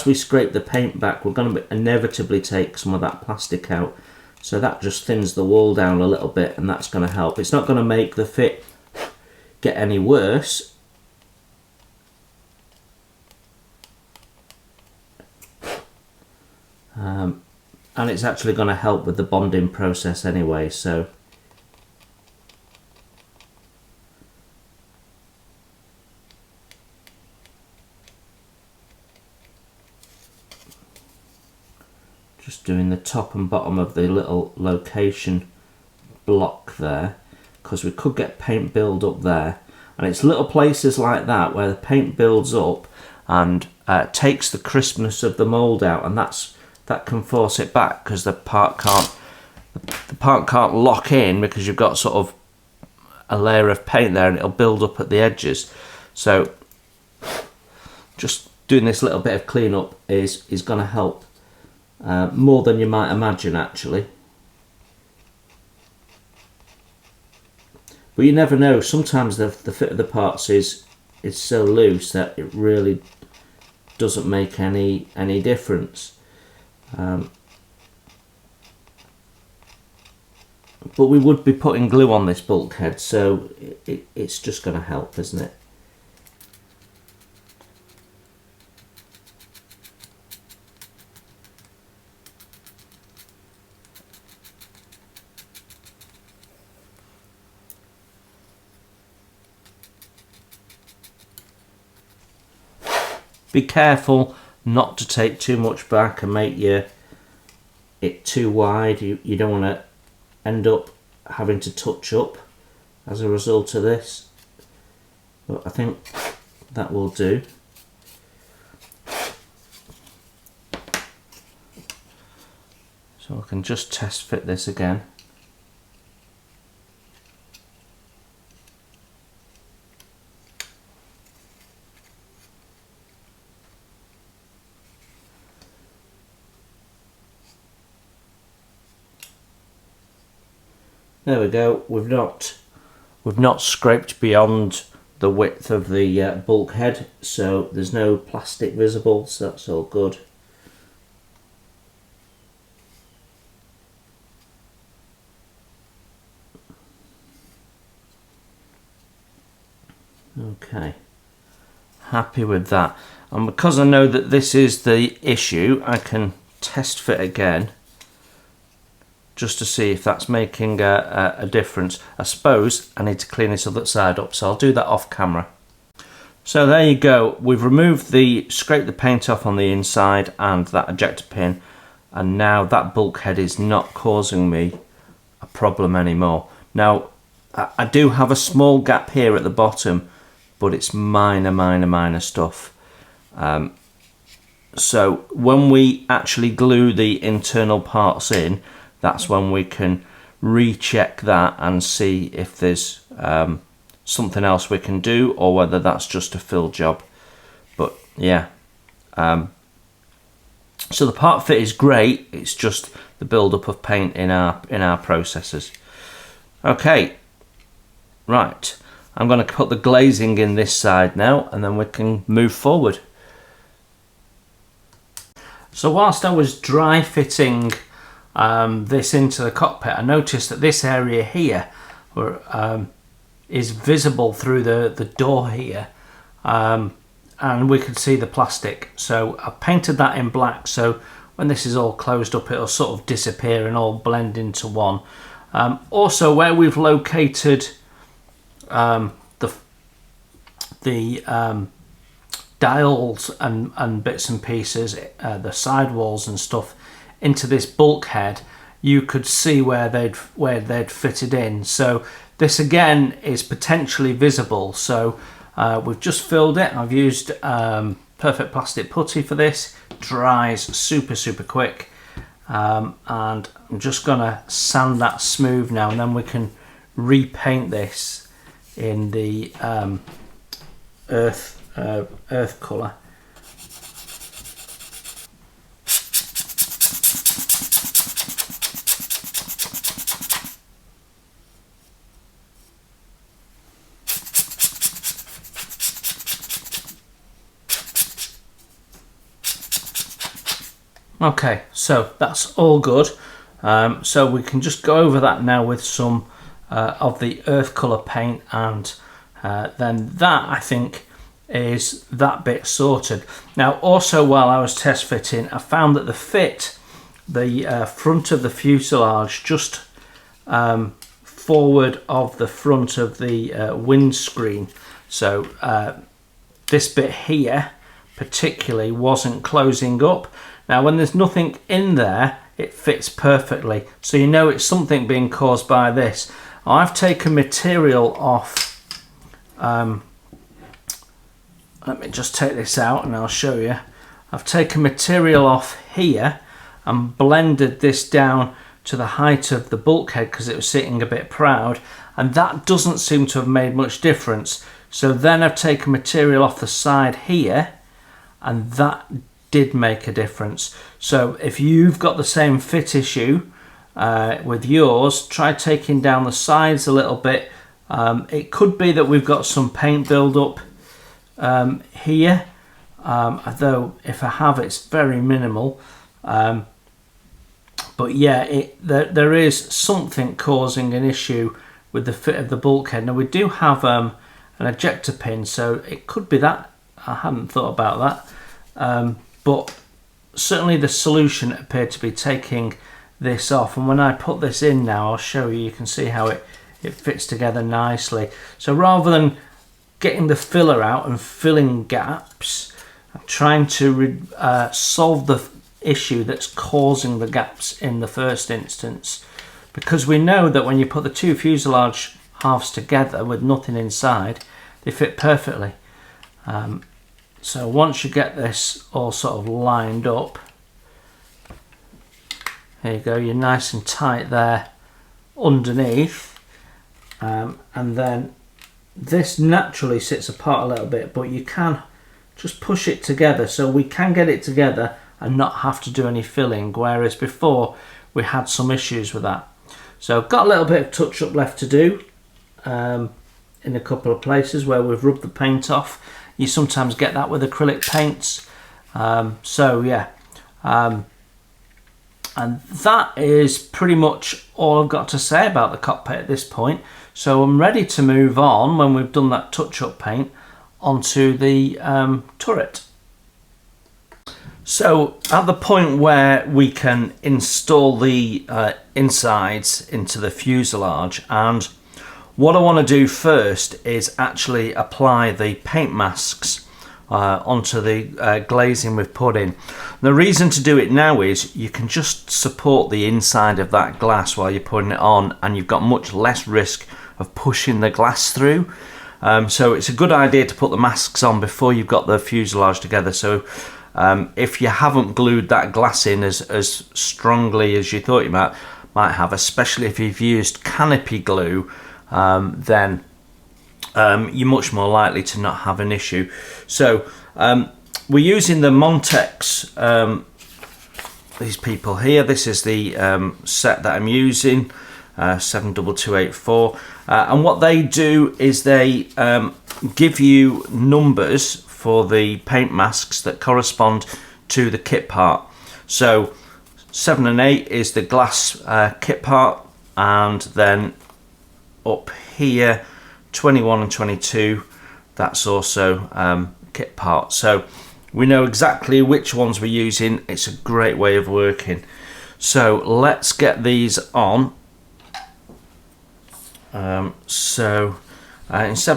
we scrape the paint back, we're going to inevitably take some of that plastic out, so that just thins the wall down a little bit, and that's going to help. It's not going to make the fit get any worse, and it's actually going to help with the bonding process anyway. So just doing the top and bottom of the little location block there, because we could get paint build up there, and it's little places like that where the paint builds up and takes the crispness of the mould out, and that can force it back because the part can't lock in because you've got sort of a layer of paint there, and it'll build up at the edges. So just doing this little bit of cleanup is going to help. More than you might imagine, actually. But you never know. Sometimes the fit of the parts is so loose that it really doesn't make any difference. But we would be putting glue on this bulkhead, so it's just going to help, isn't it? Be careful not to take too much back and make it too wide. You don't want to end up having to touch up as a result of this. But I think that will do. So I can just test fit this again. There we go. We've not scraped beyond the width of the bulkhead, so there's no plastic visible, so that's all good. Okay, happy with that. And because I know that this is the issue, I can test fit again just to see if that's making a difference. I suppose I need to clean this other side up, so I'll do that off camera. So there you go, we've removed scraped the paint off on the inside and that ejector pin, and now that bulkhead is not causing me a problem anymore. Now I do have a small gap here at the bottom, but it's minor stuff. So when we actually glue the internal parts in, that's when we can recheck that and see if there's something else we can do, or whether that's just a fill job. But yeah, so the part fit is great, it's just the build-up of paint in our processes. Okay, right, I'm going to put the glazing in this side now, and then we can move forward. So whilst I was dry fitting this into the cockpit, I noticed that this area here is visible through the door here, and we could see the plastic. So I painted that in black, so when this is all closed up, it'll sort of disappear and all blend into one. Also, where we've located the dials and bits and pieces, the sidewalls and stuff, into this bulkhead, you could see where they'd fitted in. So this again is potentially visible. So we've just filled it. I've used perfect plastic putty for this. Dries super quick, and I'm just gonna sand that smooth now, and then we can repaint this in the earth colour. Okay, so that's all good. So we can just go over that now with some of the earth colour paint, and then that, I think, is that bit sorted. Now also, while I was test fitting, I found that the front of the fuselage, just forward of the front of the windscreen, so this bit here particularly wasn't closing up. Now when there's nothing in there, it fits perfectly, so you know it's something being caused by this. I've taken material off, let me just take this out and I'll show you. I've taken material off here and blended this down to the height of the bulkhead because it was sitting a bit proud, and that doesn't seem to have made much difference. So then I've taken material off the side here, and that did make a difference. So if you've got the same fit issue with yours, try taking down the sides a little bit. It could be that we've got some paint build up here, although if I have, it's very minimal. But yeah, there is something causing an issue with the fit of the bulkhead. Now we do have an ejector pin, so it could be that. I hadn't thought about that. But certainly the solution appeared to be taking this off, and when I put this in now, I'll show you, you can see how it fits together nicely. So rather than getting the filler out and filling gaps, I'm trying to solve the issue that's causing the gaps in the first instance, because we know that when you put the two fuselage halves together with nothing inside, they fit perfectly. So once you get this all sort of lined up, here you go, you're nice and tight there underneath, and then this naturally sits apart a little bit, but you can just push it together, so we can get it together and not have to do any filling, whereas before we had some issues with that. So I've got a little bit of touch up left to do in a couple of places where we've rubbed the paint off. You sometimes get that with acrylic paints. So yeah, and that is pretty much all I've got to say about the cockpit at this point. So I'm ready to move on, when we've done that touch-up paint, onto the turret. So at the point where we can install the insides into the fuselage, and what I want to do first is actually apply the paint masks onto the glazing we've put in. The reason to do it now is you can just support the inside of that glass while you're putting it on, and you've got much less risk of pushing the glass through. So it's a good idea to put the masks on before you've got the fuselage together. So if you haven't glued that glass in as strongly as you thought you might have, especially if you've used canopy glue, then you're much more likely to not have an issue. So we're using the Montex, these people here. This is the set that I'm using, 72284, and what they do is they give you numbers for the paint masks that correspond to the kit part. So 7 and 8 is the glass kit part, and then up here 21 and 22, that's also kit part. So we know exactly which ones we're using. It's a great way of working. So let's get these on. In 7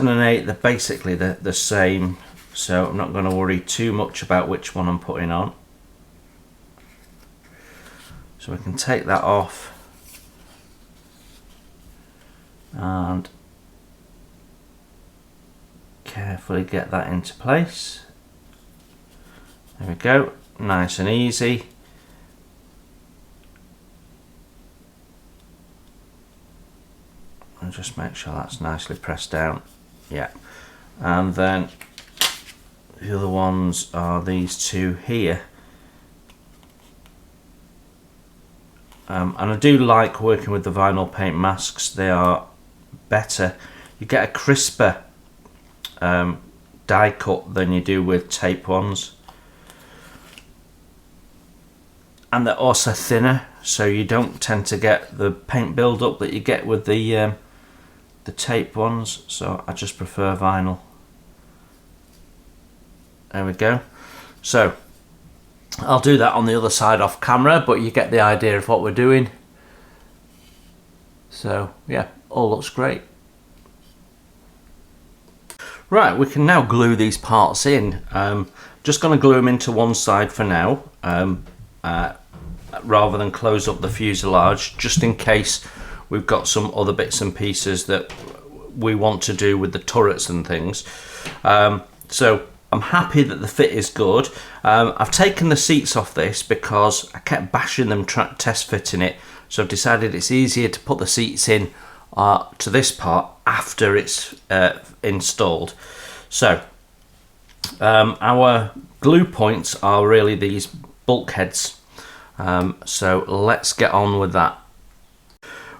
and 8 they're basically the same, so I'm not going to worry too much about which one I'm putting on. So we can take that off and carefully get that into place. There we go, nice and easy. And just make sure that's nicely pressed down. Yeah, and then the other ones are these two here. And I do like working with the vinyl paint masks. They are better. You get a crisper die cut than you do with tape ones, and they're also thinner, so you don't tend to get the paint build up that you get with the tape ones. So I just prefer vinyl. There we go. So I'll do that on the other side off camera, but you get the idea of what we're doing. So yeah, all looks great. Right, we can now glue these parts in. Just going to glue them into one side for now, rather than close up the fuselage, just in case we've got some other bits and pieces that we want to do with the turrets and things. So I'm happy that the fit is good. I've taken the seats off this because I kept bashing them test fitting it, so I've decided it's easier to put the seats in to this part after it's installed. So our glue points are really these bulkheads, so let's get on with that.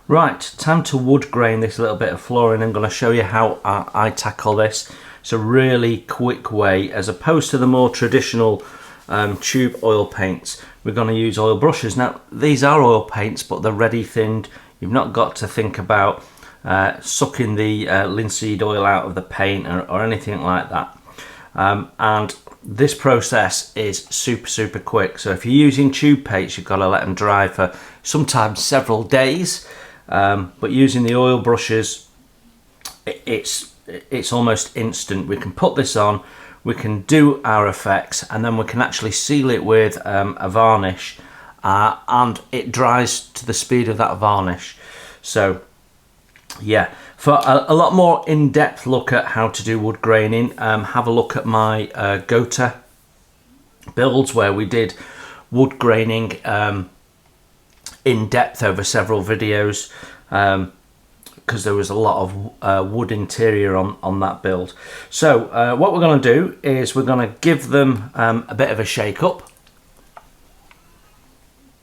Right, time to wood grain this little bit of flooring. I'm going to show you how I tackle this. It's a really quick way, as opposed to the more traditional tube oil paints. We're going to use oil brushes. Now these are oil paints, but they're ready thinned. You've not got to think about sucking the linseed oil out of the paint or anything like that. And this process is super quick. So if you're using tube paints, you've got to let them dry for sometimes several days. But using the oil brushes, it's almost instant. We can put this on, we can do our effects, and then we can actually seal it with a varnish, and it dries to the speed of that varnish. So yeah, for a lot more in-depth look at how to do wood graining, have a look at my Gota builds where we did wood graining in depth over several videos, because there was a lot of wood interior on that build. So what we're going to do is we're going to give them a bit of a shake up,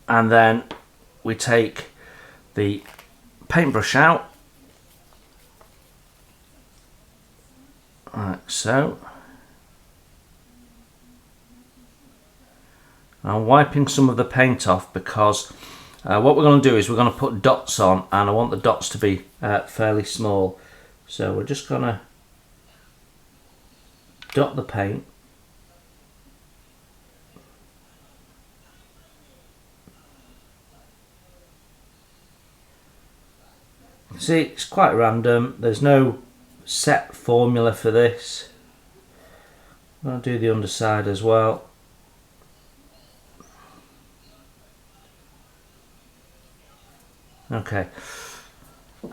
and then we take the paintbrush out, like so. I'm wiping some of the paint off because what we're going to do is we're going to put dots on, and I want the dots to be fairly small. So we're just going to dot the paint. See, it's quite random. There's no set formula for this. I'm going to do the underside as well. Okay,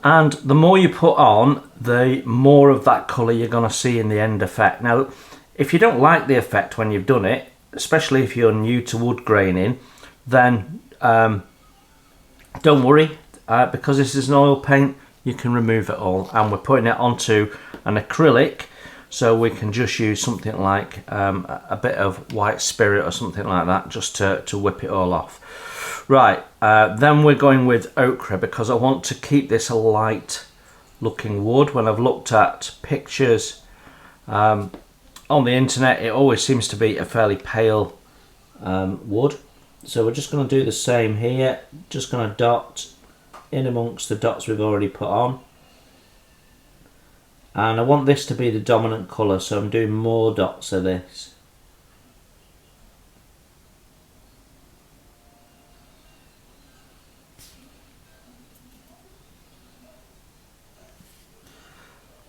and the more you put on, the more of that colour you're going to see in the end effect. Now, if you don't like the effect when you've done it, especially if you're new to wood graining, then don't worry, because this is an oil paint, you can remove it all, and we're putting it onto an acrylic, so we can just use something like a bit of white spirit or something like that, just to whip it all off. Right, then we're going with ochre, because I want to keep this a light looking wood. When I've looked at pictures on the internet, it always seems to be a fairly pale wood. So we're just going to do the same here, just going to dot in amongst the dots we've already put on. And I want this to be the dominant colour, so I'm doing more dots of this.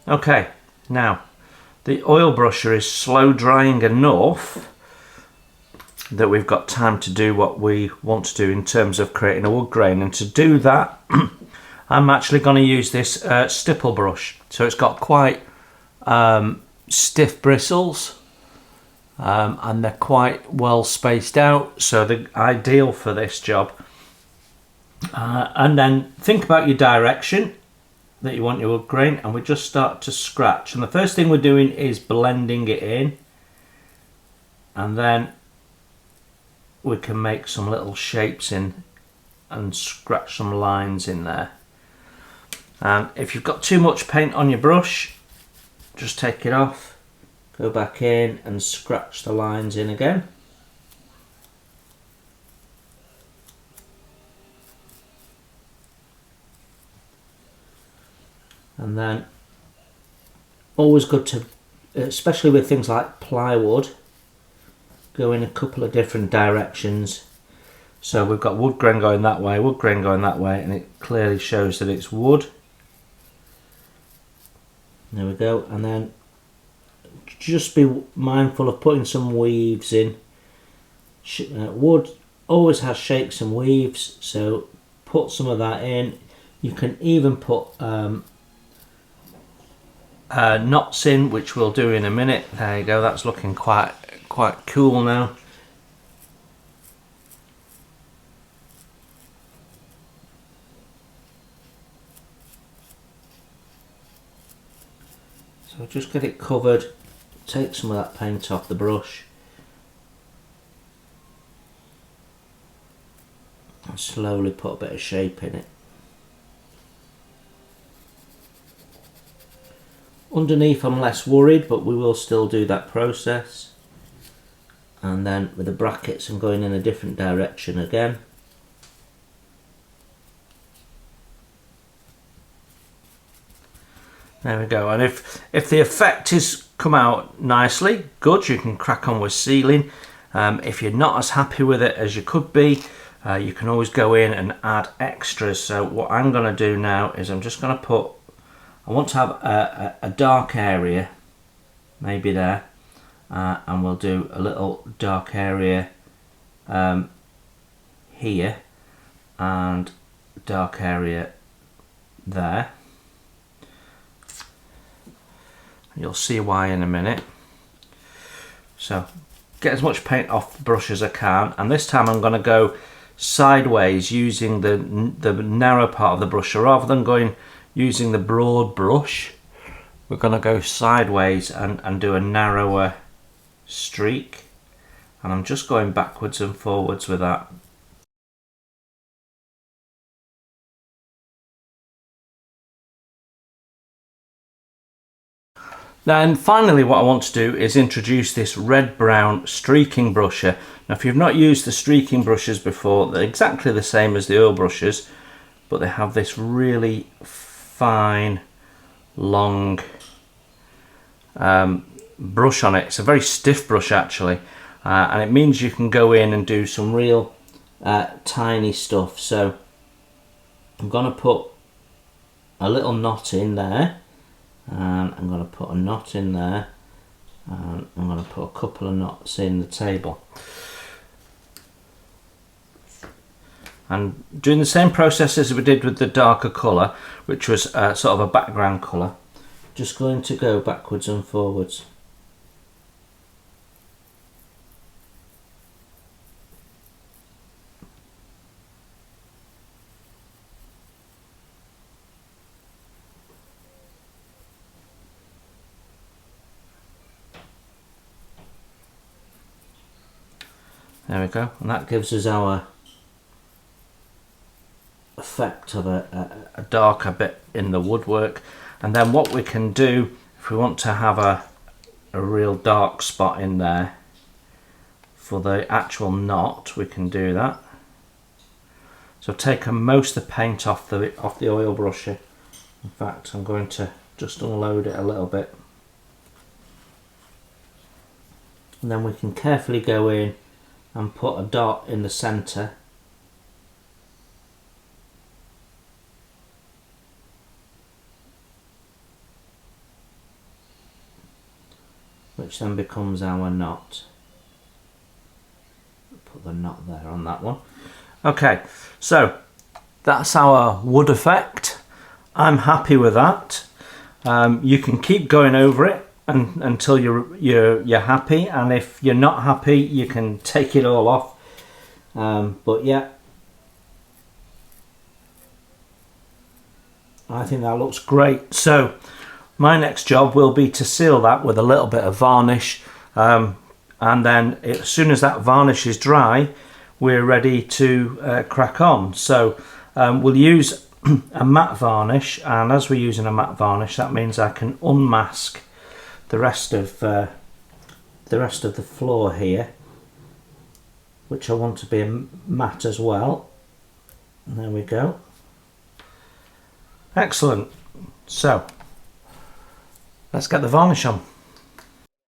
Okay, now the oil brusher is slow drying enough that we've got time to do what we want to do in terms of creating a wood grain, and to do that I'm actually going to use this stipple brush. So it's got quite stiff bristles and they're quite well spaced out, so they're ideal for this job. And then think about your direction that you want your wood grain, and we just start to scratch, and the first thing we're doing is blending it in, and then we can make some little shapes in and scratch some lines in there. And if you've got too much paint on your brush, just take it off, go back in and scratch the lines in again. And then always good to, especially with things like plywood, go in a couple of different directions. So we've got wood grain going that way, wood grain going that way, and it clearly shows that it's wood. There we go. And then just be mindful of putting some weaves in. Wood always has shakes and weaves, so put some of that in. You can even put knots in, which we'll do in a minute. There you go, that's looking quite cool now. So just get it covered, take some of that paint off the brush, and slowly put a bit of shape in it. Underneath I'm less worried, but we will still do that process. And then with the brackets I'm going in a different direction again. There we go. And if the effect has come out nicely, good, you can crack on with sealing. If you're not as happy with it as you could be, you can always go in and add extras. So what I'm going to do now is I'm just going to put, I want to have a dark area, maybe there, and we'll do a little dark area here and dark area there. You'll see why in a minute. So get as much paint off the brush as I can, and this time I'm going to go sideways using the narrow part of the brush. So rather than going using the broad brush, we're going to go sideways and do a narrower streak, and I'm just going backwards and forwards with that. Then finally what I want to do is introduce this red-brown streaking brusher. Now if you've not used the streaking brushes before, they're exactly the same as the oil brushes, but they have this really fine, long brush on it. It's a very stiff brush actually, and it means you can go in and do some real tiny stuff. So I'm going to put a little knot in there, and I'm going to put a knot in there, and I'm going to put a couple of knots in the table. And doing the same process as we did with the darker colour, which was sort of a background colour, just going to go backwards and forwards. There we go, and that gives us our effect of a darker bit in the woodwork. And then what we can do, if we want to have a real dark spot in there for the actual knot, we can do that. So take most of the paint off the oil brush. In fact, I'm going to just unload it a little bit, and then we can carefully go in and put a dot in the centre, which then becomes our knot. Put the knot there on that one. Okay, so that's our wood effect. I'm happy with that. You can keep going over it until you're happy, and if you're not happy, you can take it all off. But yeah, I think that looks great. So my next job will be to seal that with a little bit of varnish, and then as soon as that varnish is dry, we're ready to crack on. So we'll use a matte varnish, and as we're using a matte varnish, that means I can unmask the rest of the floor here, which I want to be matte as well. And there we go. Excellent. So let's get the varnish on.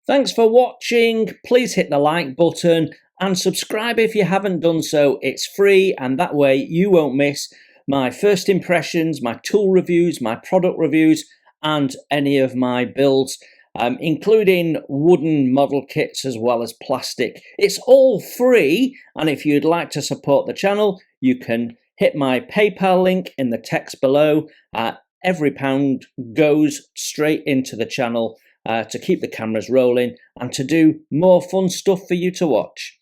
Thanks for watching. Please hit the like button and subscribe if you haven't done so. It's free, and that way you won't miss my first impressions, my tool reviews, my product reviews, and any of my builds, including wooden model kits as well as plastic. It's all free, and if you'd like to support the channel, you can hit my PayPal link in the text below. Every pound goes straight into the channel to keep the cameras rolling and to do more fun stuff for you to watch.